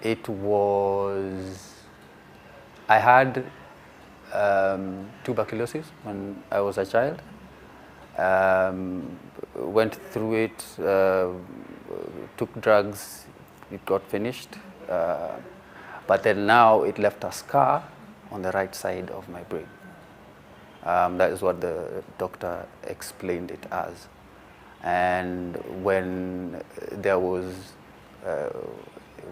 it was, I had tuberculosis when I was a child. Went through it, took drugs, it got finished. But then now it left a scar on the right side of my brain. That is what the doctor explained it as. And when there was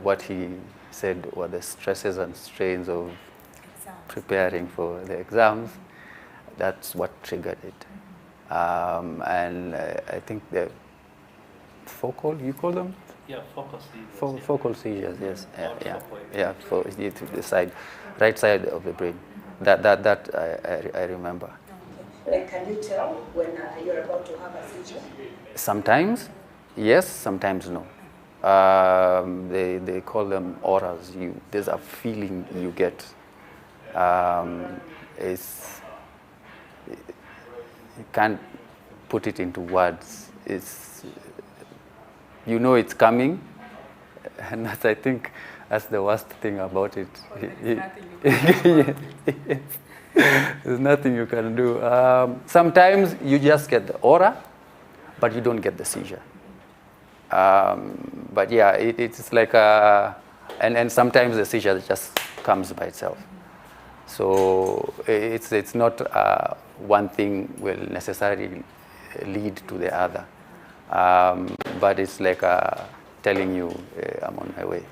what he said were the stresses and strains of preparing for the exams, that's what triggered it. And I think the focal, you call them? Yeah, focal seizures. Focal seizures, yes. Yeah, for the side, right side of the brain. That I remember. Like, can you tell when you're about to have a seizure? Sometimes, yes. Sometimes, no. They call them auras. There's a feeling you get. You can't put it into words. You know it's coming, and that's, I think, that's the worst thing about it. There's nothing you can do. Sometimes you just get the aura, but you don't get the seizure. But yeah, it's like and sometimes the seizure just comes by itself. So it's not one thing will necessarily lead to the other. But it's like telling you I'm on my way.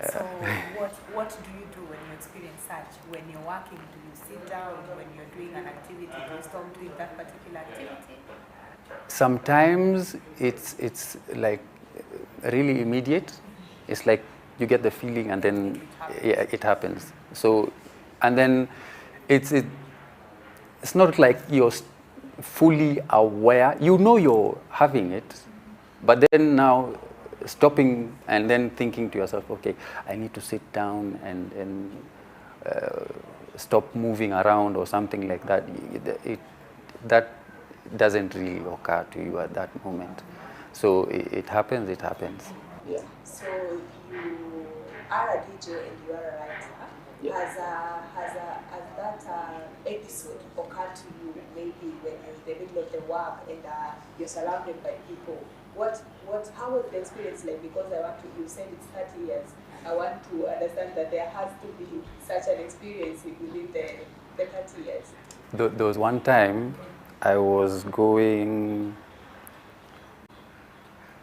Okay. So what do you do when you experience such? When you're working, do you sit down? When you're doing an activity, do you stop doing that particular activity? Sometimes it's like really immediate. It's like you get the feeling and then it happens. So, and then it's not like you're fully aware. You know you're having it, but then now stopping and then thinking to yourself, okay, I need to sit down and stop moving around or something like that. That doesn't really occur to you at that moment. So it happens, it happens. Yeah. So you are a DJ and you are a writer. Yeah. Has that episode occurred to you maybe when you're in the middle of the work and you're surrounded by people? How was the experience like? Because you said it's 30 years. I want to understand that there has to be such an experience within the 30 years. There was one time I was going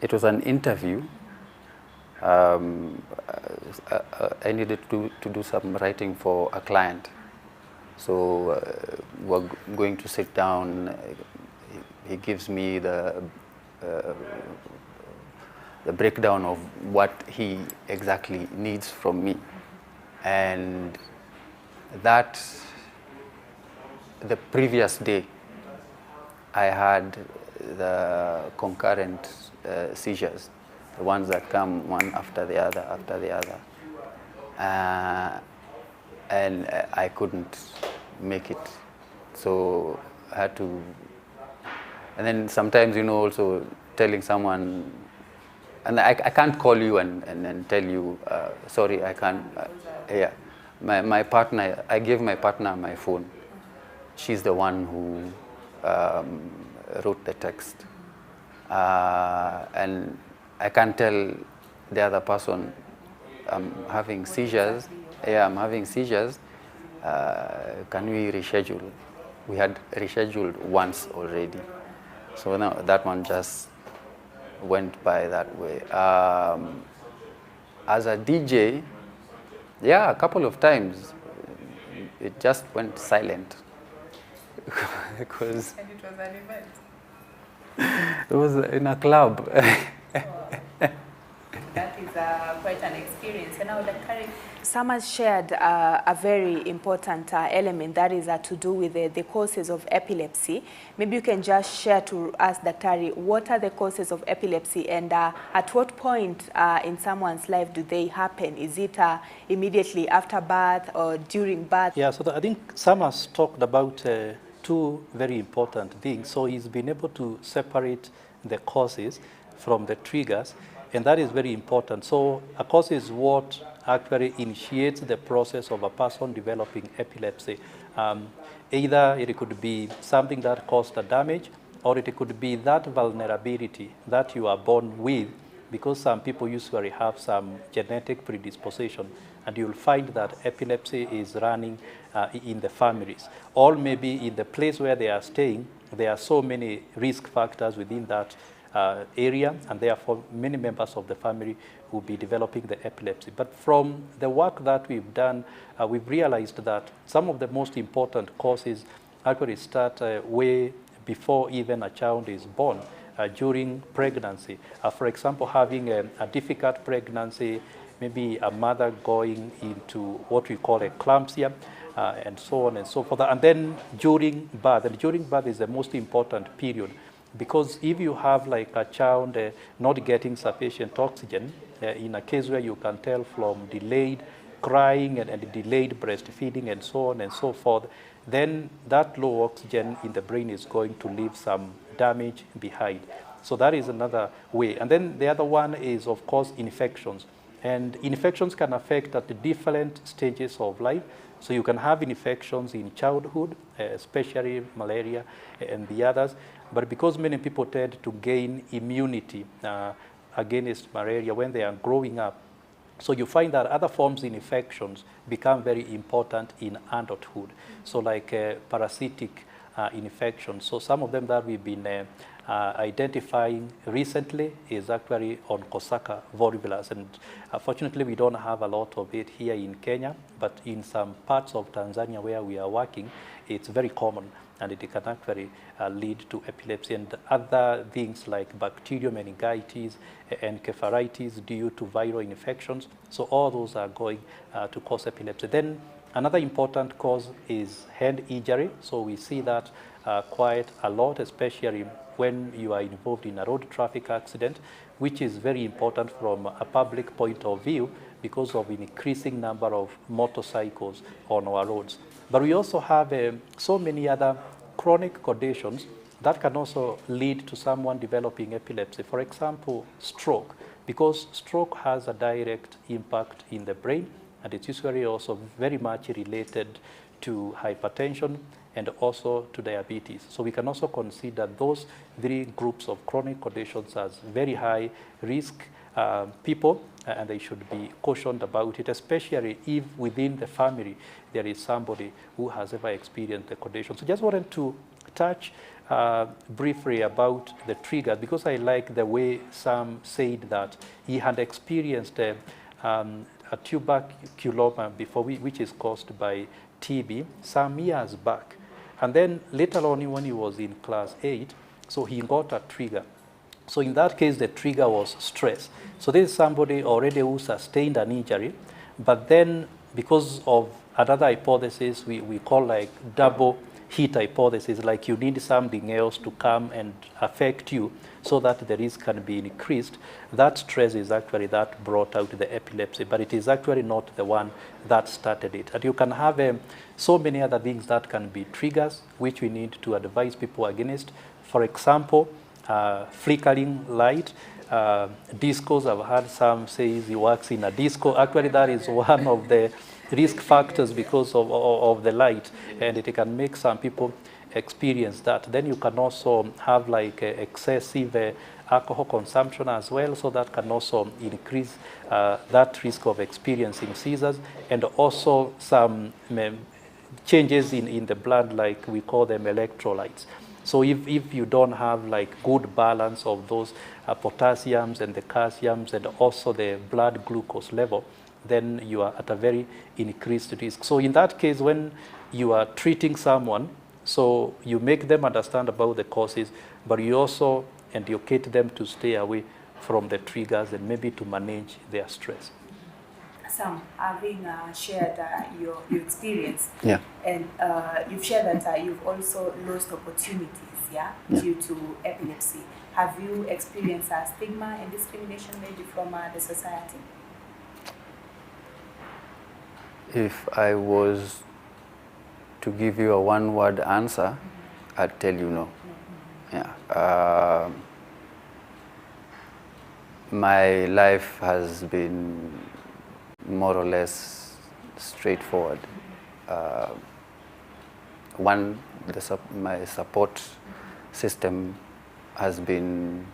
It was an interview. I needed to do some writing for a client. So we're going to sit down. He gives me the breakdown of what he exactly needs from me. And that, the previous day, I had the concurrent seizures, the ones that come one after the other, and I couldn't make it. So I had to, and then sometimes, also telling someone, and I can't call you and tell you, sorry, I can't, yeah. My partner, I gave my partner my phone. She's the one who wrote the text. And I can't tell the other person, I'm having seizures. Yeah, I'm having seizures. Can we reschedule? We had rescheduled once already. So now that one just went by that way. As a DJ, yeah, a couple of times, it just went silent. Because and it was an event. It was in a club. That is quite an experience. And now, Daktari, Sam has shared a very important element that is to do with the causes of epilepsy. Maybe you can just share to us, Daktari, what are the causes of epilepsy, and at what point in someone's life do they happen? Is it immediately after birth or during birth? Yeah, so I think Sam has talked about two very important things. So he's been able to separate the causes from the triggers, and that is very important. So a cause is what actually initiates the process of a person developing epilepsy. Either it could be something that caused a damage, or it could be that vulnerability that you are born with, because some people usually have some genetic predisposition, and you'll find that epilepsy is running in the families. Or maybe in the place where they are staying, there are so many risk factors within that area, and therefore many members of the family will be developing the epilepsy. But from the work that we've done, we've realized that some of the most important causes actually start way before even a child is born, during pregnancy. For example, having a difficult pregnancy, maybe a mother going into what we call eclampsia, and so on and so forth. And then during birth, and during birth is the most important period, because if you have like a child not getting sufficient oxygen, in a case where you can tell from delayed crying and delayed breastfeeding and so on and so forth, then that low oxygen in the brain is going to leave some damage behind. So that is another way. And then the other one is, of course, infections. And infections can affect at the different stages of life. So you can have infections in childhood, especially malaria and the others. But because many people tend to gain immunity against malaria when they are growing up, so you find that other forms of infections become very important in adulthood. So like parasitic infections. So some of them that we've been identifying recently is actually on Coxsackie volvulus, and fortunately we don't have a lot of it here in Kenya, but in some parts of Tanzania where we are working, it's very common, and it can actually lead to epilepsy and other things like bacterial meningitis, encephalitis due to viral infections. So all those are going to cause epilepsy. Then another important cause is head injury. So we see that quite a lot, especially when you are involved in a road traffic accident, which is very important from a public point of view because of an increasing number of motorcycles on our roads. But we also have so many other chronic conditions that can also lead to someone developing epilepsy. For example, stroke, because stroke has a direct impact in the brain, and it's usually also very much related to hypertension and also to diabetes. So we can also consider those three groups of chronic conditions as very high risk people, and they should be cautioned about it, especially if within the family there is somebody who has ever experienced the condition. So just wanted to touch briefly about the trigger, because I like the way Sam said that he had experienced a tuberculoma before, which is caused by TB, some years back. And then later on, when he was in class 8, so he got a trigger. So in that case, the trigger was stress. So this is somebody already who sustained an injury, but then because of another hypothesis we call like double hit hypothesis, like you need something else to come and affect you so that the risk can be increased. That stress is actually that brought out the epilepsy, but it is actually not the one that started it. And you can have so many other things that can be triggers, which we need to advise people against. For example, flickering light. Discos, I've heard some say he works in a disco. Actually, that is one of the risk factors because of the light, and it can make some people experience that. Then you can also have like excessive alcohol consumption as well, so that can also increase that risk of experiencing seizures, and also some changes in the blood, like we call them electrolytes. So if you don't have like good balance of those potassiums and the calciums and also the blood glucose level, then you are at a very increased risk. So in that case, when you are treating someone, so you make them understand about the causes, but you also educate them to stay away from the triggers and maybe to manage their stress. Sam, having shared your experience, yeah, and you've shared that you've also lost opportunities, yeah, due to epilepsy. Have you experienced stigma and discrimination maybe from the society? If I was to give you a one-word answer, I'd tell you no. Yeah. My life has been more or less straightforward. One, my support system has been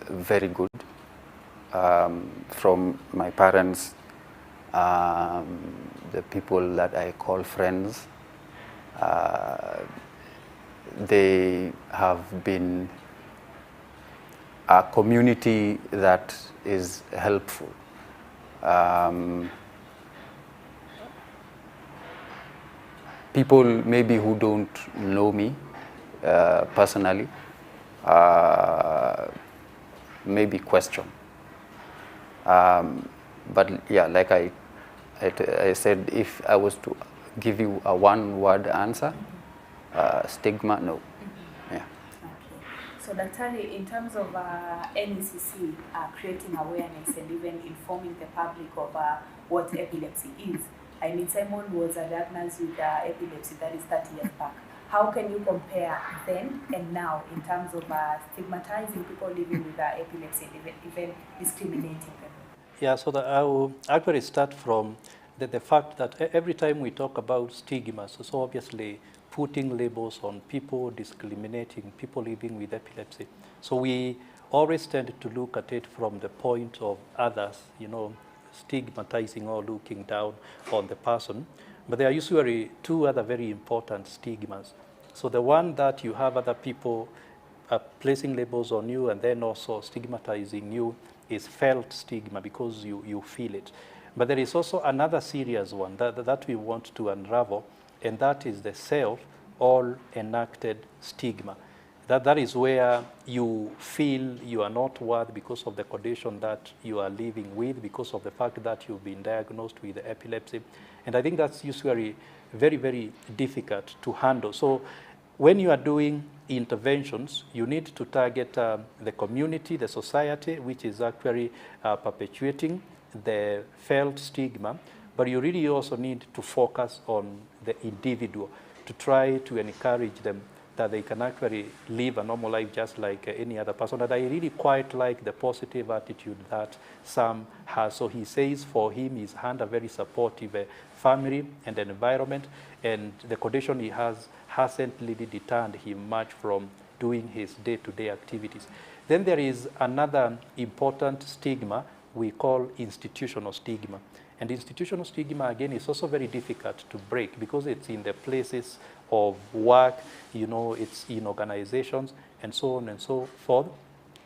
very good, from my parents, the people that I call friends. They have been a community that is helpful. People maybe who don't know me personally maybe question. But yeah, like I said, if I was to give you a one-word answer, stigma, no. Yeah. Okay. So, Daktari, in terms of NECC creating awareness and even informing the public of what epilepsy is, I mean, Simon was diagnosed with epilepsy, that is 30 years back. How can you compare then and now in terms of stigmatizing people living with epilepsy and even discriminating them? Yeah, so I will actually start from the fact that every time we talk about stigma, so obviously putting labels on people, discriminating people living with epilepsy. So we always tend to look at it from the point of others, you know, stigmatizing or looking down on the person. But there are usually two other very important stigmas. So the one that you have other people placing labels on you and then also stigmatizing you is felt stigma, because you feel it. But there is also another serious one that we want to unravel, and that is the self or enacted stigma. That is where you feel you are not worth because of the condition that you are living with, because of the fact that you've been diagnosed with epilepsy. And I think that's usually very, very difficult to handle. So when you are doing interventions, you need to target the community, the society, which is actually perpetuating the felt stigma, but you really also need to focus on the individual to try to encourage them that they can actually live a normal life just like any other person. And I really quite like the positive attitude that Sam has. So he says for him, he's had a very supportive family and an environment, and the condition he has hasn't really deterred him much from doing his day-to-day activities. Then there is another important stigma we call institutional stigma. And institutional stigma, again, is also very difficult to break because it's in the places of work, you know, it's in organizations, and so on and so forth.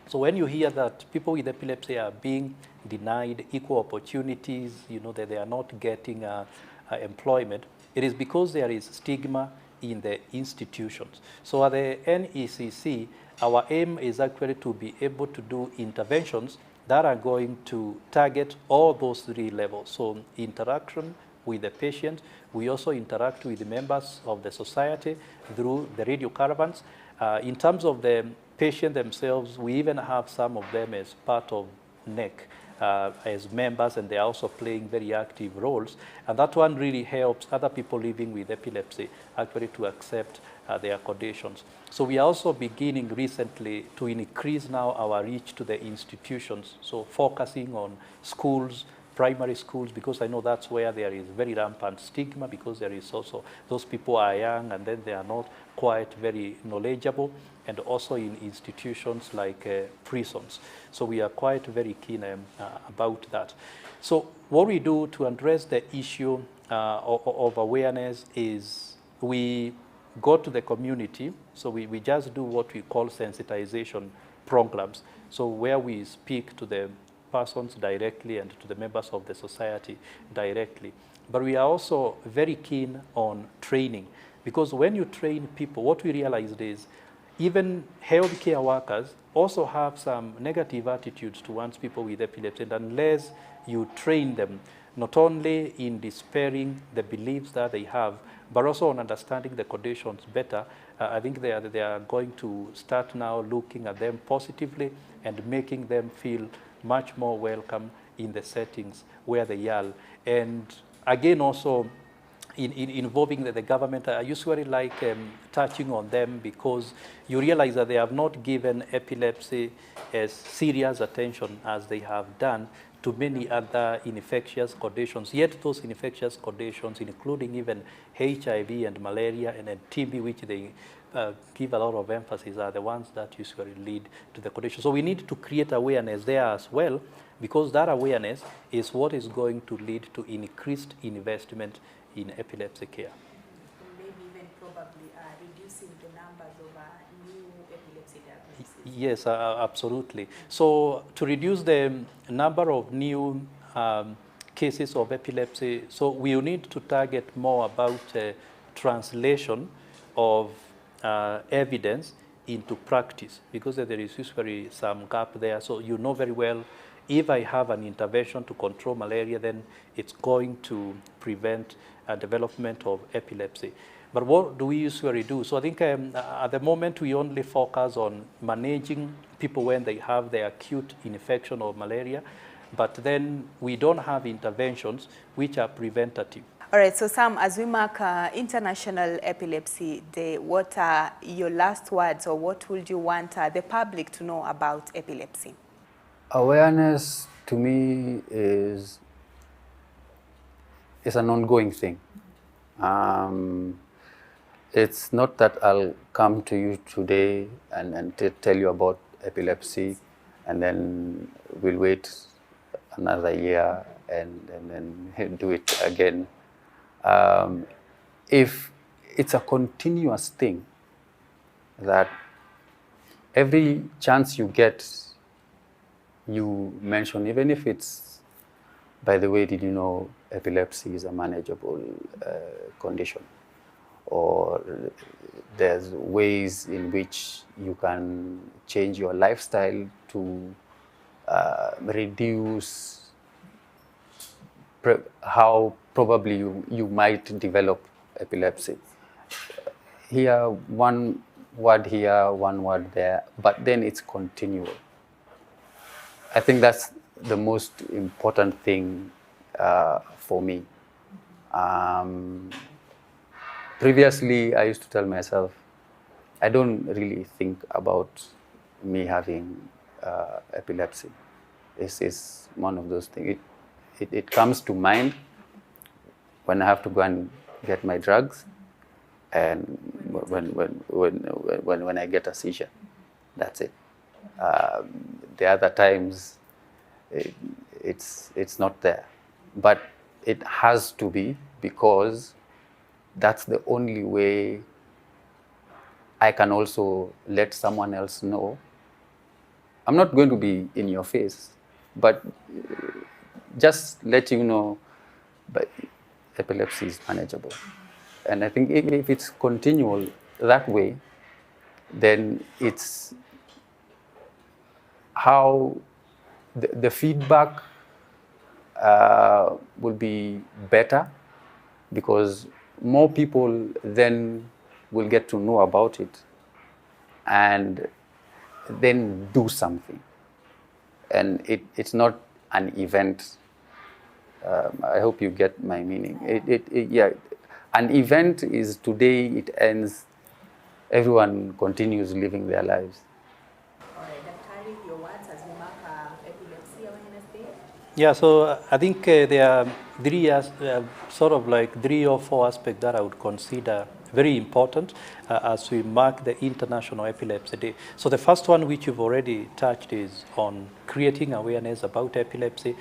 So when you hear that people with epilepsy are being denied equal opportunities, you know, that they are not getting employment, it is because there is stigma in the institutions. So at the NECC, our aim is actually to be able to do interventions that are going to target all those three levels. So interaction with the patient, we also interact with the members of the society through the radio caravans. In terms of the patient themselves, we even have some of them as part of NEC as members, and they are also playing very active roles. And that one really helps other people living with epilepsy actually to accept their conditions. So we are also beginning recently to increase now our reach to the institutions, so focusing on schools, primary schools, because I know that's where there is very rampant stigma, because there is also, those people are young and then they are not quite very knowledgeable, and also in institutions like prisons. So we are quite very keen about that. So what we do to address the issue of awareness is we go to the community. So we just do what we call sensitization programs. So where we speak to the persons directly and to the members of the society directly. But we are also very keen on training, because when you train people, what we realized is even healthcare workers also have some negative attitudes towards people with epilepsy, and unless you train them, not only in dispelling the beliefs that they have, but also on understanding the conditions better, I think they are going to start now looking at them positively and making them feel much more welcome in the settings where they are. And again, also in involving the government, I usually like touching on them, because you realize that they have not given epilepsy as serious attention as they have done to many other infectious conditions. Yet those infectious conditions, including even HIV and malaria and TB, which they give a lot of emphasis, are the ones that usually lead to the condition. So we need to create awareness there as well, because that awareness is what is going to lead to increased investment in epilepsy care. Maybe even probably reducing the numbers of new epilepsy diagnoses. Yes, absolutely. So to reduce the number of new cases of epilepsy, so we will need to target more about translation of evidence into practice, because there is usually some gap there. So you know very well, if I have an intervention to control malaria, then it's going to prevent development of epilepsy. But what do we usually do? So I think at the moment we only focus on managing people when they have the acute infection of malaria, but then we don't have interventions which are preventative. All right, so Sam, as we mark International Epilepsy Day, what are your last words, or what would you want the public to know about epilepsy? Awareness to me is an ongoing thing. It's not that I'll come to you today and tell you about epilepsy, and then we'll wait another year and then do it again. If it's a continuous thing, that every chance you get, you mention, even if it's, by the way, did you know epilepsy is a manageable condition? Or there's ways in which you can change your lifestyle to reduce how probably you might develop epilepsy. Here, one word here, one word there, but then it's continual. I think that's the most important thing for me. Previously, I used to tell myself, I don't really think about me having epilepsy. This is one of those things. It comes to mind when I have to go and get my drugs, and when I get a seizure. That's it. The other times, it's not there. But it has to be, because that's the only way I can also let someone else know. I'm not going to be in your face, but just let you know, but epilepsy is manageable. And I think if it's continual that way, then it's how the feedback will be better, because more people then will get to know about it and then do something. And it's not an event. I hope you get my meaning. Yeah, an event is today, it ends, everyone continues living their lives. Yeah, so I think there are sort of like 3 or 4 aspects that I would consider very important as we mark the International Epilepsy Day. So the first one, which you've already touched, is on creating awareness about epilepsy,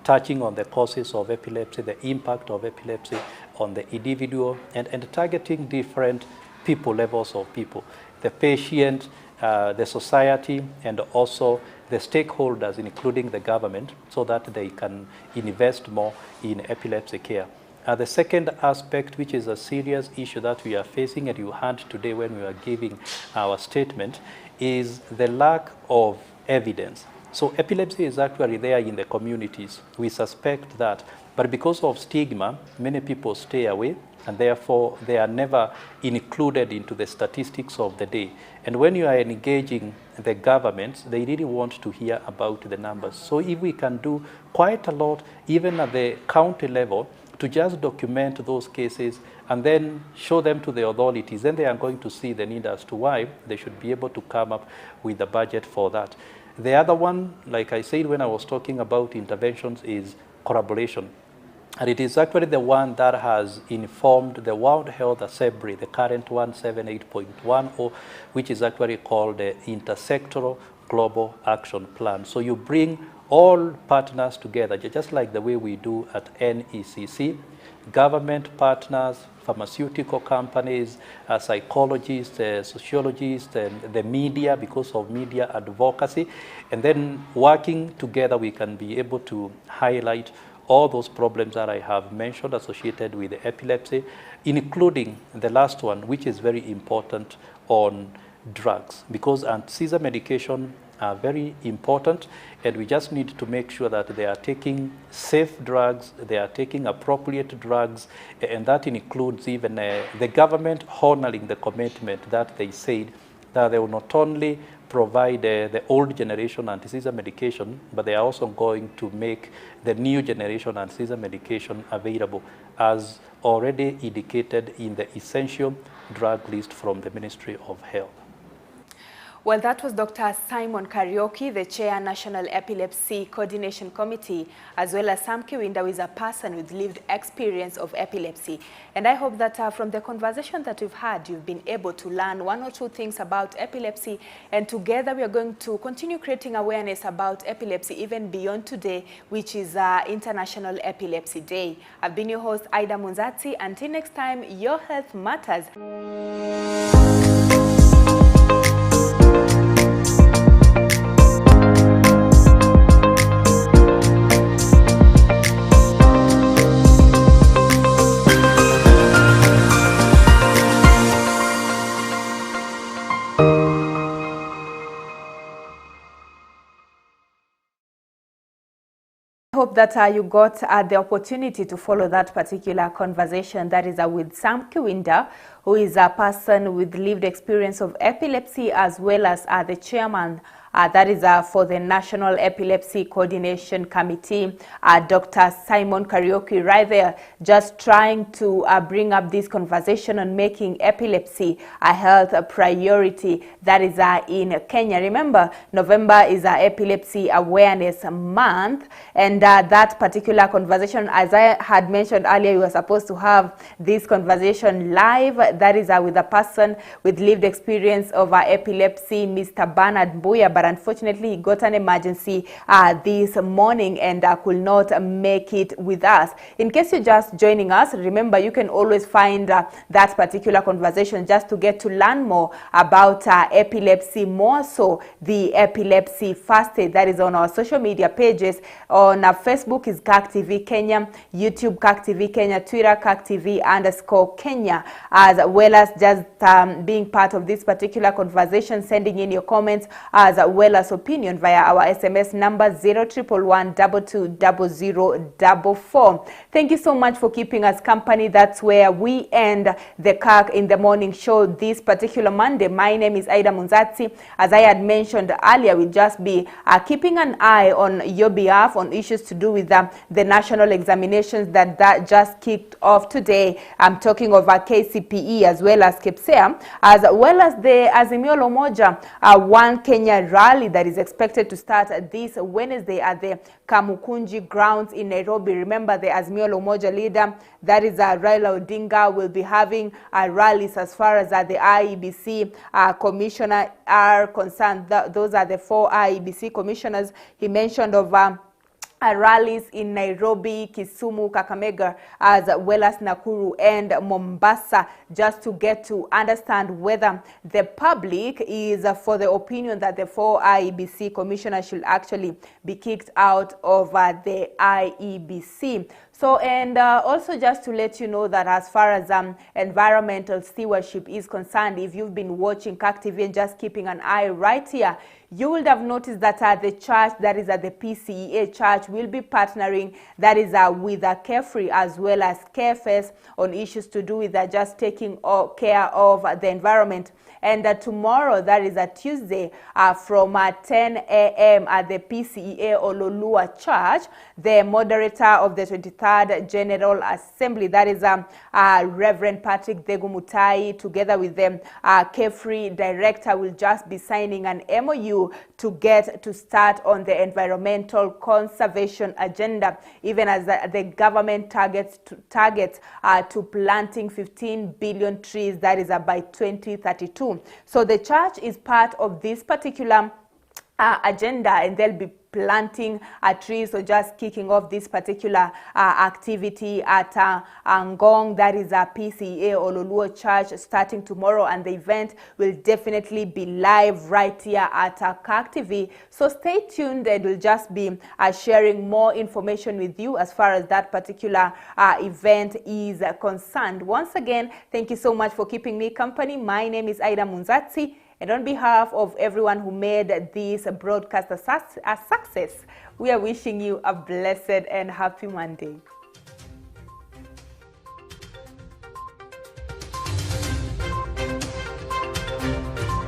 touching on the causes of epilepsy, the impact of epilepsy on the individual, and targeting different levels of people, the patient, the society, and also the stakeholders, including the government, so that they can invest more in epilepsy care. The second aspect, which is a serious issue that we are facing, and you heard today when we were giving our statement, is the lack of evidence. So epilepsy is actually there in the communities. We suspect that, but because of stigma, many people stay away, and therefore they are never included into the statistics of the day. And when you are engaging the governments, they really want to hear about the numbers. So if we can do quite a lot, even at the county level, to just document those cases and then show them to the authorities, then they are going to see the need as to why they should be able to come up with a budget for that. The other one, like I said when I was talking about interventions, is collaboration. And it is actually the one that has informed the World Health Assembly, the current 178.10, which is actually called the Intersectoral Global Action Plan. So you bring all partners together, just like the way we do at NECC, government partners, pharmaceutical companies, psychologists, sociologists, and the media, because of media advocacy. And then working together, we can be able to highlight all those problems that I have mentioned associated with epilepsy, including the last one, which is very important, on drugs, because seizure medication are very important, and we just need to make sure that they are taking safe drugs, they are taking appropriate drugs, and that includes even the government honoring the commitment that they said that they will not only provide the old generation anti-seizure medication, but they are also going to make the new generation anti-seizure medication available, as already indicated in the essential drug list from the Ministry of Health. Well, that was Dr. Simon Kariuki, the Chair, National Epilepsy Coordination Committee, as well as Sam Kiwinda, who is a person with lived experience of epilepsy. And I hope that from the conversation that we've had, you've been able to learn 1 or 2 things about epilepsy. And together we are going to continue creating awareness about epilepsy even beyond today, which is International Epilepsy Day. I've been your host, Ida Munzati. Until next time, your health matters. I hope that you got the opportunity to follow that particular conversation. That is with Sam Kiwinda, who is a person with lived experience of epilepsy, as well as the chairman that is for the National Epilepsy Coordination Committee, Dr. Simon Kariuki, right there, just trying to bring up this conversation on making epilepsy a health priority that is in Kenya. Remember, November is Epilepsy Awareness Month, and that particular conversation, as I had mentioned earlier, we were supposed to have this conversation live. That is with a person with lived experience of epilepsy, Mr. Bernard Mbuya. but unfortunately he got an emergency this morning and could not make it with us. In case you're just joining us, remember you can always find that particular conversation just to get to learn more about epilepsy, more so the epilepsy first aid. That is on our social media pages. On Facebook is Kirk TV Kenya, YouTube Kirk TV Kenya, Twitter Kirk TV _Kenya, as well as just being part of this particular conversation, sending in your comments as well as opinion via our SMS number 0111220044. Thank you so much for keeping us company. That's where we end the Kirk in the Morning show this particular Monday. My name is Aida Munzatsi. As I had mentioned earlier, we'll just be keeping an eye on your behalf on issues to do with the national examinations that just kicked off today. I'm talking of KCPE as well as KPSEA, as well as the Azimio la Umoja One Kenya rally that is expected to start this Wednesday at the Kamukunji grounds in Nairobi. Remember, the Azimio la Umoja leader, that is Raila Odinga, will be having rallies as far as the IEBC commissioner are concerned. Those are the 4 IEBC commissioners he mentioned of rallies in Nairobi, Kisumu, Kakamega, as well as Nakuru and Mombasa, just to get to understand whether the public is for the opinion that the 4 IEBC commissioners should actually be kicked out of the IEBC. So, and also just to let you know that as far as environmental stewardship is concerned, if you've been watching Kirk TV and just keeping an eye right here, you would have noticed that the church, that is at the PCEA church, will be partnering, that is with Carefree as well as Carefest on issues to do with just taking care of the environment. And tomorrow, that is a Tuesday, from 10 a.m. at the PCEA Ololua Church, the moderator of the 23rd General Assembly, that is Reverend Patrick Degumutai, together with the Carefree director, will just be signing an MOU to get to start on the environmental conservation agenda, even as the government targets to planting 15 billion trees, that is by 2032. So the church is part of this particular agenda, and they'll be planting trees, or just kicking off this particular activity at Ngong, that is a PCEA Ololuo Church, starting tomorrow, and the event will definitely be live right here at Kirk TV. So stay tuned, and we'll just be sharing more information with you as far as that particular event is concerned. Once again, thank you so much for keeping me company. My name is Aida Munzatsi. And on behalf of everyone who made this broadcast a success, we are wishing you a blessed and happy Monday.